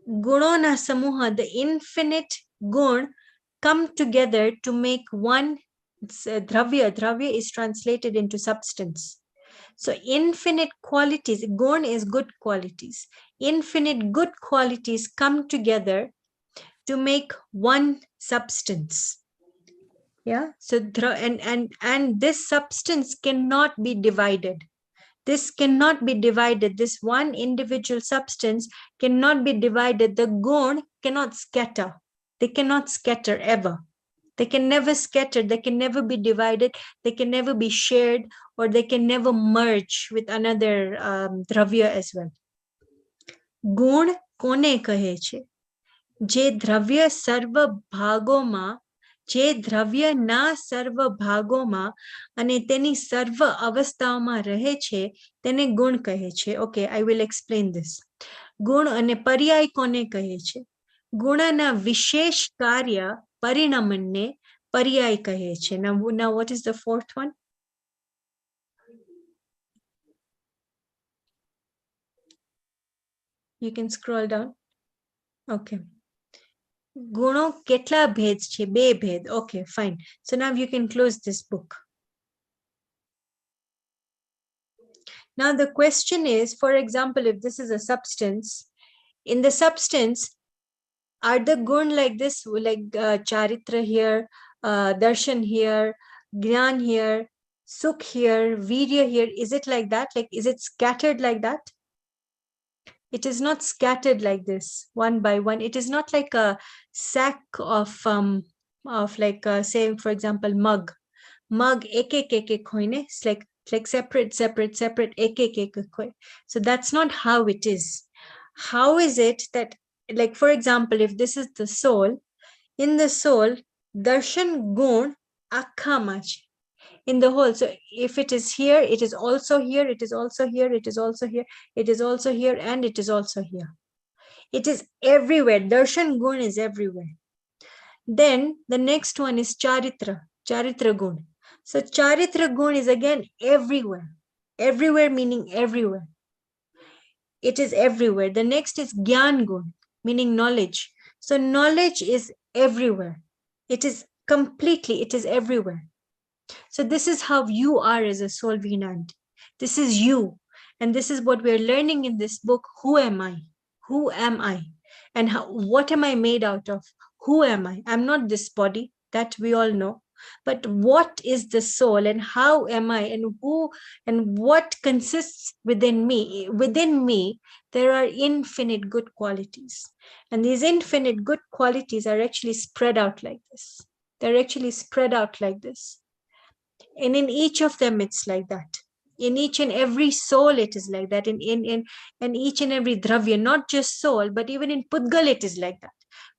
ગુણોના સમૂહ, the infinite gun, come together to make one dravya. Dravya is translated into substance. So infinite qualities, gun is good qualities. Infinite good qualities come together to make one substance. Yeah, so and this substance cannot be divided. This cannot be divided. This one individual substance cannot be divided. The gun cannot scatter. They cannot scatter ever. They can never scatter. They can never be divided. They can never be shared, or they can never merge with another dravya as well. Gun kone kahe છે? જે દ્રવ્ય સર્વ ભાગોમાં, જે દ્રવ્ય ના સર્વ ભાગોમાં અને તેની સર્વ અવસ્થાઓમાં રહે છે તેને ગુણ કહે છે. Okay, I will explain this. ગુણ અને પર્યાય કોને કહે છે? ગુણના વિશેષ કાર્ય પરિણમનને પર્યાય કહે છે. Now what is the fourth one? You can scroll down. Okay. ગુણો કેટલા ભેદ છે? 2 ભેદ. Okay, fine. So now you can close this book. Now the question is, for example, if this is a substance, in the substance, are the gun like this, like charitra here, darshan here, gyan here, sukh here, virya here? Is it like that? Like, is it scattered like that? It is not scattered like this, one by one. It is not like a sack of like, say, for example, mug. Mug, ek hoine. It's like separate, ek hoy. So that's not how it is. How is it that, like, for example, if this is the soul, in the soul, darshan gun akha che. In the whole. So if it is here, it is also here, it is also here, it is also here, it is also here, and it is also here. It is everywhere. Darshan gun is everywhere. Then the next one is charitra gun. So charitra gun is again everywhere. Everywhere meaning everywhere. It is everywhere. The next is gyan gun, meaning knowledge. So knowledge is everywhere. It is completely, it is everywhere. So this is how you are as a soul, Vinand. This is you. And this is what we're learning in this book. Who am I? Who am I? And what am I made out of? Who am I? I'm not this body, that we all know. But what is the soul, and how am I, and who, and what consists within me? Within me, there are infinite good qualities. And these infinite good qualities are actually spread out like this. They're actually spread out like this. And in each of them, it's like that. In each and every soul, it is like that. In each and every dravya, not just soul, but even in Pudgal, it is like that.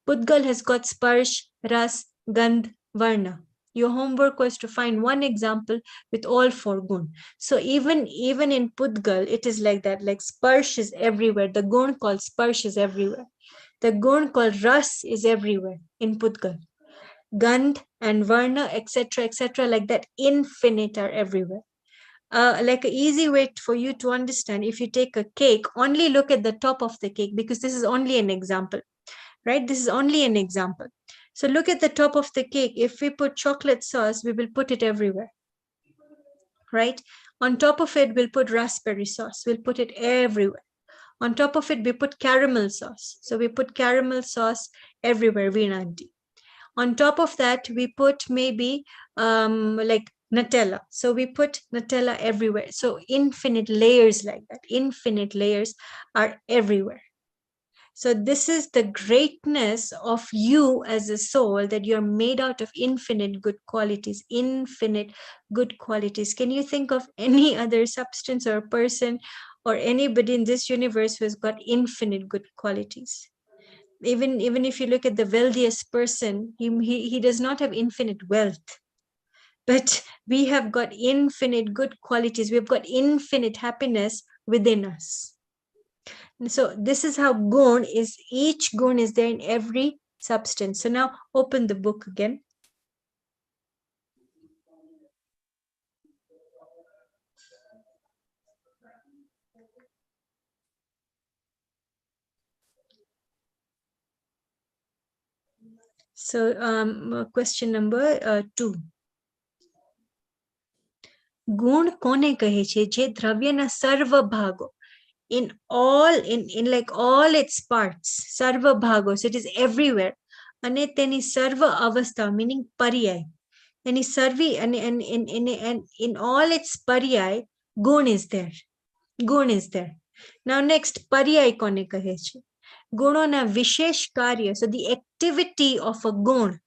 Pudgal has got sparsh, ras, gandh, varna. Your homework was to find one example with all 4 gun. So even in Pudgal, it is like that. Like sparsh is everywhere. The gun called sparsh is everywhere. The gun called ras is everywhere in Pudgal. Gandh and varna, etc., like that, infinite, are everywhere. Like an easy way for you to understand, if you take a cake, only look at the top of the cake, because this is only an example, right? This is only an example. So look at the top of the cake. If we put chocolate sauce, we will put it everywhere, right? On top of it, we'll put raspberry sauce. We'll put it everywhere. On top of it, we put caramel sauce. So we put caramel sauce everywhere, Veena auntie. On top of that, we put maybe like Nutella. So we put Nutella everywhere. So infinite layers like that. Infinite layers are everywhere. So this is the greatness of you as a soul, that you're made out of infinite good qualities, infinite good qualities. Can you think of any other substance or person or anybody in this universe who has got infinite good qualities? Even if you look at the wealthiest person, he does not have infinite wealth. But we have got infinite good qualities. We've got infinite happiness within us. So this is how goon is, each goon is there in every substance. So now open the book again. So question number 2. ગુણ કોને કહે છે જે દ્રવ્યના સર્વ ભાગો, in like all its parts, sarva bhago, so it is everywhere, અને તેની સર્વ અવસ્થા, meaning પર્યાય, એની સર્વી and in all its પર્યાય ગુણ is there. ગુણ is there. Now next, પર્યાય કોને કહે છે? ગુણોના વિશેષ કાર્ય. So the activity of a ગુણ,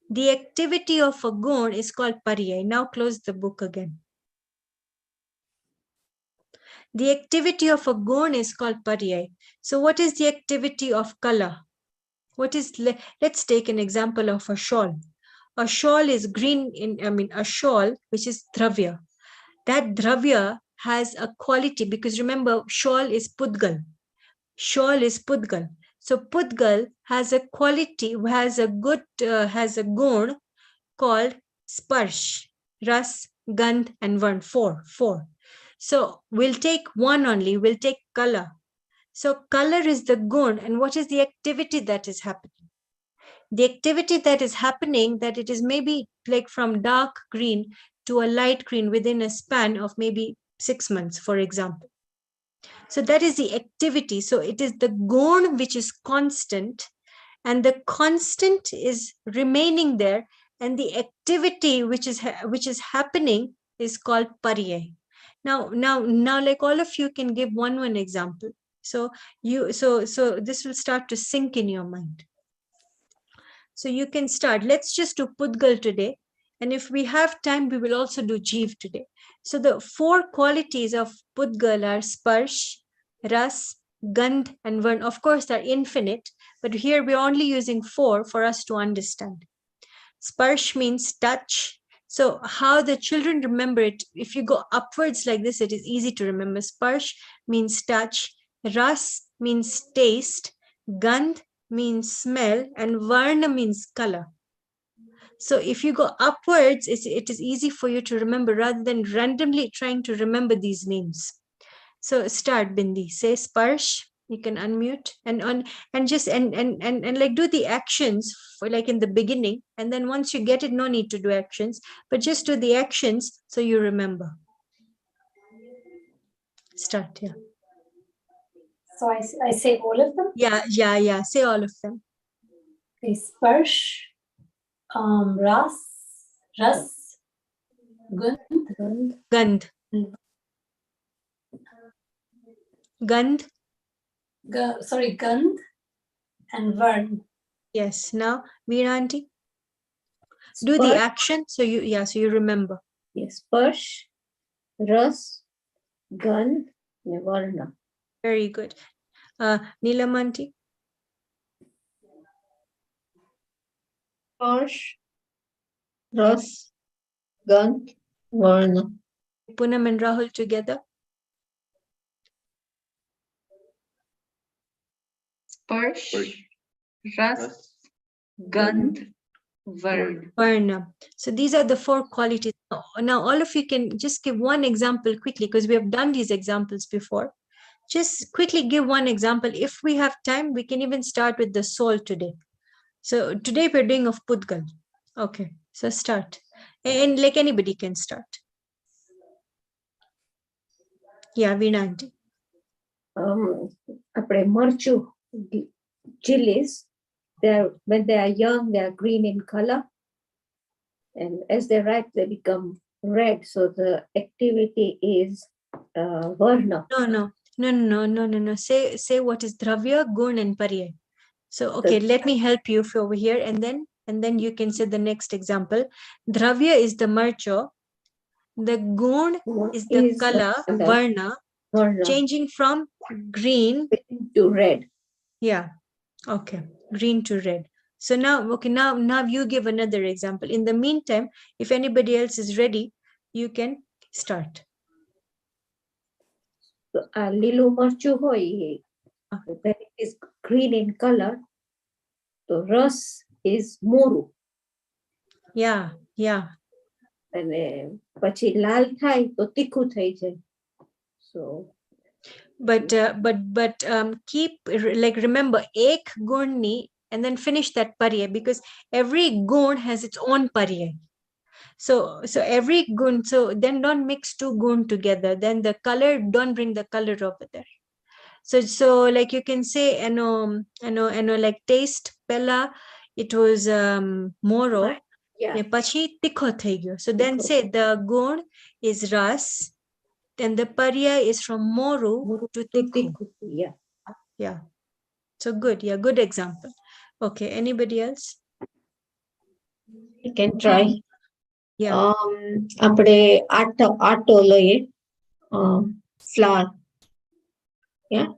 the activity of a ગુણ is called pariyaay. Now close the book again. The activity of a goon is called pariyaay. So what is the activity of color? What is, let's take an example of a shawl. A shawl is green, a shawl, which is dravya. That dravya has a quality, because remember, shawl is pudgal. Shawl is pudgal. So pudgal has a quality, has a goon called sparsh, ras, gandh, and varn. Four. So we'll take one only, we'll take color. So color is the goon, and what is the activity that is happening? The activity that is happening, that it is maybe like from dark green to a light green within a span of maybe 6 months, for example. So that is the activity. So it is the goon which is constant, and the constant is remaining there, and the activity which is happening is called pariyaay. Now, like all of you can give one example. So this will start to sink in your mind. So you can start. Let's just do pudgal today. And if we have time, we will also do jeev today. So the 4 qualities of pudgal are sparsh, ras, gandh, and varn. Of course, they're infinite, but here we're only using 4 for us to understand. Sparsh means touch. So how the children remember it, if you go upwards like this, it is easy to remember. Sparsh means touch, ras means taste, gandh means smell, and varna means color. So if you go upwards, it is easy for you to remember rather than randomly trying to remember these names. So start, Bindi. Say sparsh. You can unmute and like do the actions for like in the beginning, and then once you get it, no need to do actions, but just do the actions so you remember. Start. Yeah. So I say all of them? Yeah. Say all of them. Okay, sparsh, ras, Gandh. Gandh. Gandh and varn. Yes. Now, Veena auntie, do the action so you remember. Yes, sparsh, ras, gandh, and varna. Very good. Neelam auntie. Sparsh, ras, gandh, varna. Poonam and Rahul together. Sparsh, ras, gandh, varna. So these are the 4 qualities. Now all of you can just give one example quickly, because we have done these examples before. Just quickly give one example. If we have time, we can even start with the soul today. So today we're doing of Pudgal. Okay, so start. And like anybody can start. Yeah, Veena aunty. આપણે મરચું chilies, when they are young they are green in color, and as they ripe they become red, so the activity is varna. No. Say what is Dravya, goon and pariyaay. So okay, let me help you over here, and then you can say the next example. Dravya is the marcho, the goon is the color, varna, changing from green to red. Yeah, okay, green to red. So now, okay, now you give another example. In the meantime, if anybody else is ready, you can start. So લીલું મરચું હોય that is green in color, so rus is moru. Yeah. અને પછી લાલ થાય તો તીખું થઈ જાય. So but keep like remember ek gun ni and then finish that pariyaay, because every gun has its own pariyaay. So every gun, so then don't mix two gun together, then the color, don't bring the color over there. So like you can say like taste pella it was moro, yeah, pachi tikho thai gyo. So then say the gun is ras, then the pariyaay is from moru to tikhu. Yeah, so good. Yeah, good example. Okay, anybody else? You can try. Yeah. આપણે આટો લઈએ, flour. Yeah.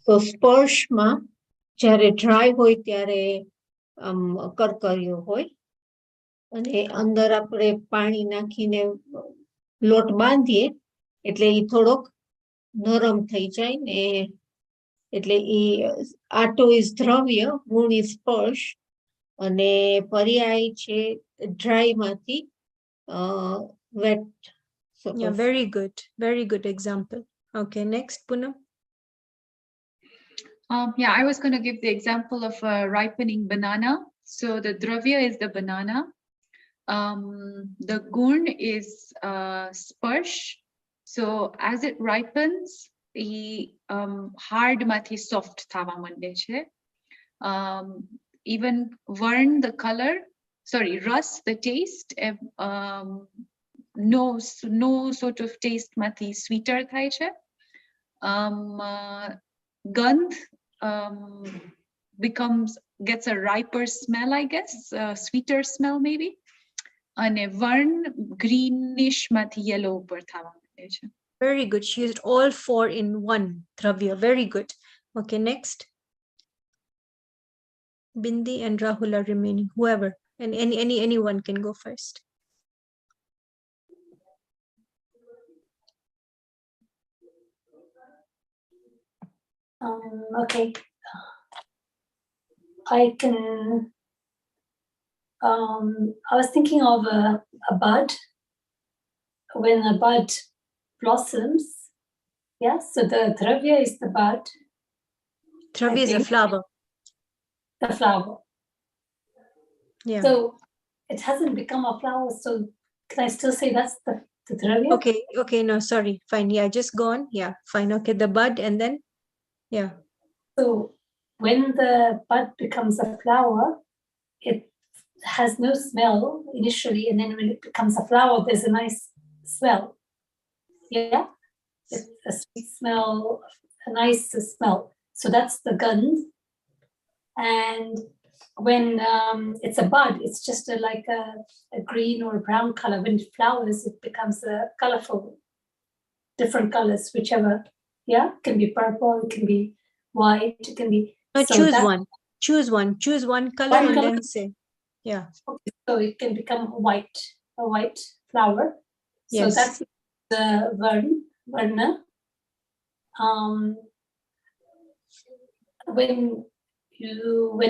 So સ્પર્શમાં જ્યારે dry હોય ત્યારે કરકરિયો હોય, અને અંદર આપણે પાણી નાખીને લોટ બાંધીએ એટલે ઈ થોડોક નરમ થઈ જાય ને, એટલે ઈ આટો ઇઝ દ્રવ્ય, ગુણ ઇઝ સ્પર્શ, અને પર્યાય છે ડ્રાય માંથી wet. Yeah, very good example. Okay, next, Poonam. Yeah, I was going to give the example of a ripening banana. So the dravya is the banana. The gun is sparsh. So as it ripens, the hard mathi soft thava mande che. Even varn, the color, sorry, rus, the taste, no sort of taste mathi sweeter thai che. Gandh gets a riper smell, I guess, sweeter smell maybe. And varn, greenish mathi yellow upar thava mande che. Very good. She used all four in one, Dravya. Very good. Okay, next. Bindi and Rahul are remaining. Whoever, and anyone can go first. Okay. I can. I was thinking of a bud. When a bud blossoms, yeah. So the dravya is the bud. Dravya is a flower. The flower. Yeah. So it hasn't become a flower. So can I still say that's the dravya? Okay. No, sorry. Fine. Yeah, just go on. Yeah, fine. Okay, the bud, and then, yeah. So when the bud becomes a flower, it has no smell initially, and then when it becomes a flower, there's a nice smell. Yeah, it's a sweet smell, a nice smell. So that's the gandh. And when it's a bud, it's just like a green or a brown color. When it flowers, it becomes a colorful, different colors, whichever. Yeah, it can be purple, it can be white, it can be. No, so choose one. Choose one color, and then say, yeah. Okay, so it can become a white flower. So Yes. that's the varna. When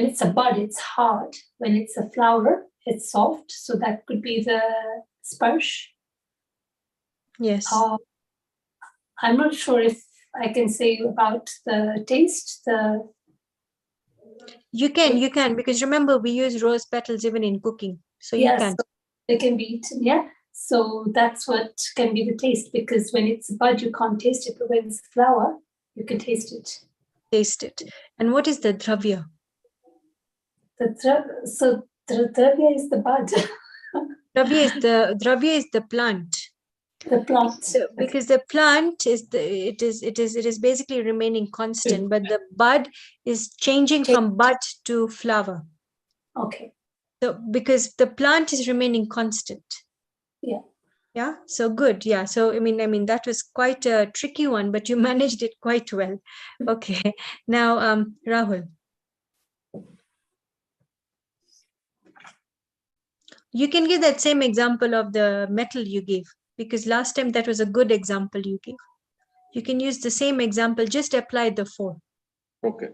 it's a bud, it's hard. When it's a flower, it's soft. So that could be the sparsh. Yes. I'm not sure if I can say about the taste. You can, because remember we use rose petals even in cooking. So you Yes, can. so they can be eaten, yeah. So that's what can be the taste, because when it's a bud, you can't taste it, but when it's flower, you can taste it. Taste it. And what is the dravya? So the dravya is the bud, Dravya is the plant. the plant. So, because the plant is it is basically remaining constant, but the bud is changing from bud to flower. Okay. So because the plant is remaining constant. Yeah. Yeah. So good. Yeah. So I mean that was quite a tricky one, but you managed it quite well. Okay. Now Rahul. You can give that same example of the metal you gave, because last time that was a good example you gave. You can use the same example, just apply the 4. Okay.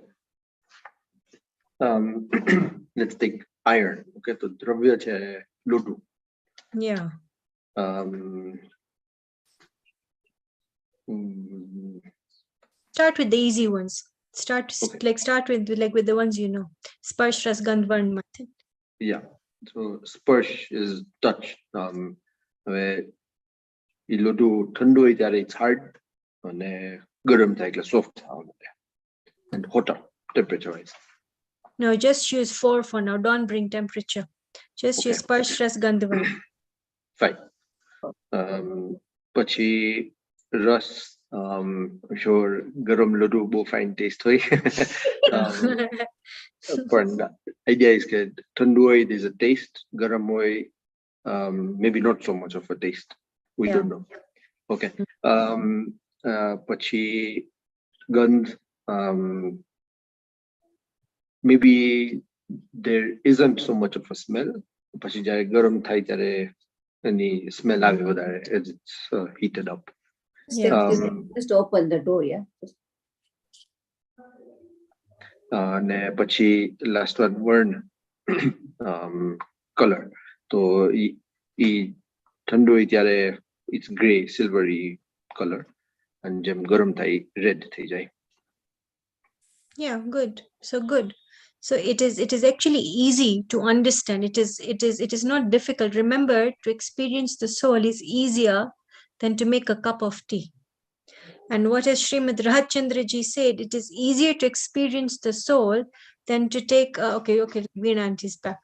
Let's take iron. Okay, so dravya che ludu. Yeah. Start with the easy ones. Start with the ones you know. Sparsh, ras, gandh, varn, mathan. Yeah. So sparsh is touch. Where ludu thando hai tyare it's hard, and garam thaye એટલે soft and hotter temperature wise. No, just use 4 for now. Don't bring temperature. Just use sparsh, ras, gandh, varn. Fine. Pachi ras, I'm sure garam ludu bo fine taste hoy. But the idea is that tandoori there's a taste, garam hoy, maybe not so much of a taste. We don't know. Okay. Pachi gandh, maybe there isn't so much of a smell. Pachi jare garam thai jare any smell aave vadare as it's heated up. Just open the door, yeah. Ne pachi last one wern color. So thando tyare it's gray, silvery color, and jem garam thai red thai jai. Yeah, good. So good. So it is actually easy to understand. It is not difficult. Remember, to experience the soul is easier than to make a cup of tea. And what as Srimad Rajchandraji said, it is easier to experience the soul than to take okay, Veena Aunty is back.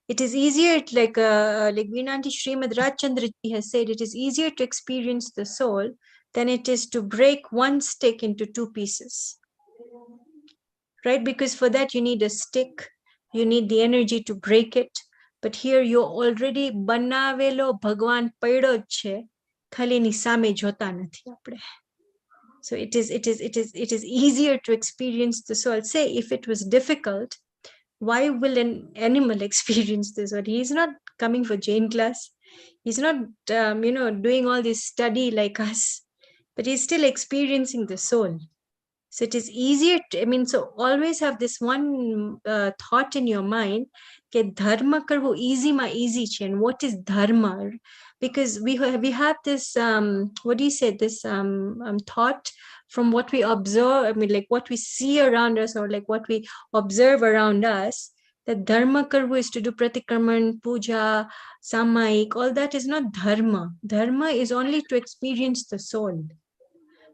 It is easier, like Veena Aunty, Srimad Rajchandraji has said, it is easier to experience the soul than it is to break one stick into 2 pieces. Right? Because for that you need a stick, you need the energy to break it. But here you're already banavelo Bhagwan paidyo છે, ખાલી એની સામે જોતા નથી આપણે. So it is easier to experience the soul. Say if it was difficult, why will an animal experience this? Or he's not coming for Jain class. He's not doing all this study like us, but he's still experiencing the soul. So it is easier to, so always have this one thought in your mind, that dharma karvo easy che. And what is dharma? Because we have this, what do you say, this thought from what we observe, like what we see around us, or like what we observe around us, that dharma karvo is to do pratikraman, puja, samaik, all that is not dharma. Dharma is only to experience the soul.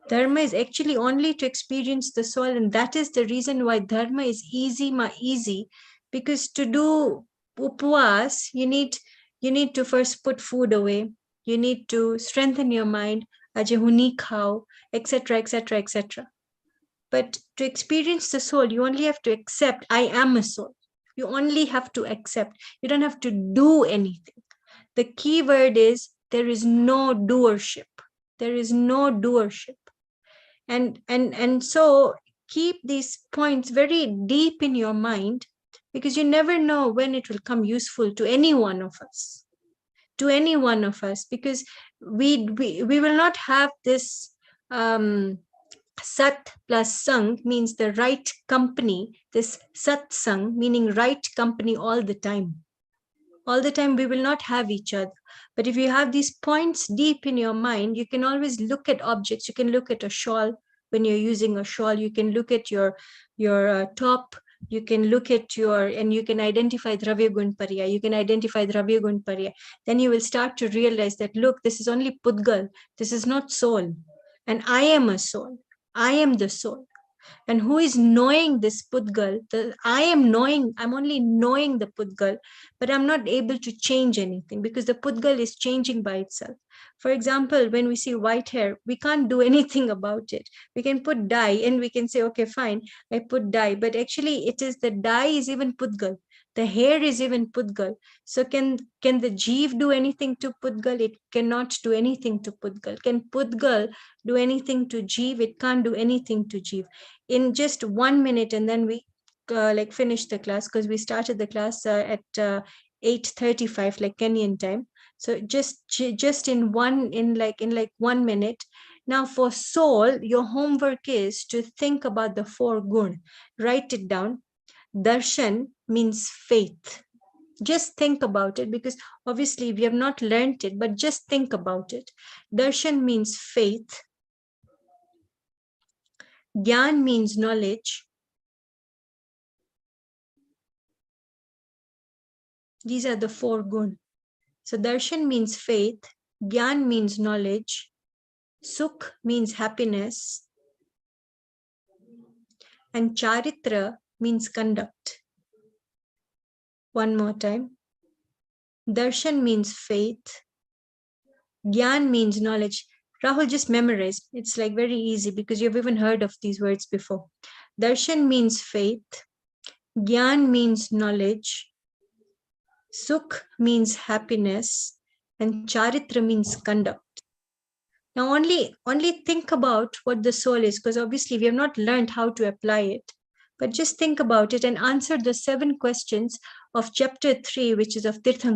Dharma is actually only to experience the soul, and that is the reason why dharma is easy, because to do upvas, you need to first put food away, you need to strengthen your mind, ajehuni khao, etc., etc., etc. But to experience the soul, you only have to accept, I am a soul. You only have to accept. You don't have to do anything. The key word is there is no doership. There is no doership. And so keep these points very deep in your mind, because you never know when it will come useful to any one of us. To any one of us, because we will not have this sat plus sang means the right company, this sat sang meaning right company all the time. All the time we will not have each other. But if you have these points deep in your mind, you can always look at objects. You can look at a shawl when you're using a shawl. You can look at your top you can look at and you can identify Dravya gun pariyaay, you can identify Dravya gun pariyaay, then you will start to realize that, look, this is only pudgal, this is not soul. And I am a soul, I am the soul. And who is knowing this pudgal? I'm only knowing the pudgal, but I'm not able to change anything because the pudgal is changing by itself. For example, when we see white hair, we can't do anything about it. We can put dye and we can say, okay, fine, I put dye, but actually it is the dye is even pudgal. The hair is even pudgal. So can the jeev do anything to pudgal? It cannot do anything to pudgal. Can pudgal do anything to jeev? It can't do anything to jeev. In just 1 minute, and then we like finish the class, because we started the class at 8:35 like Kenyan time. So just in 1 minute. Now for soul, your homework is to think about the 4 gun. Write it down. Darshan means faith. Just think about it, because obviously we have not learned it, but just think about it. Darshan means faith. Gyan means knowledge. These are the 4 gun. So darshan means faith, gyan means knowledge, sukh means happiness, and charitra means conduct. One more time. Darshan means faith, gyan means knowledge. Rahul, just memorize. It's like very easy because you've even heard of these words before. Darshan means faith, gyan means knowledge, sukh means happiness, and charitra means conduct. Now only think about what the soul is, because obviously we have not learned how to apply it. But just think about it and answer the 7 questions of chapter 3, which is of Tirthankars.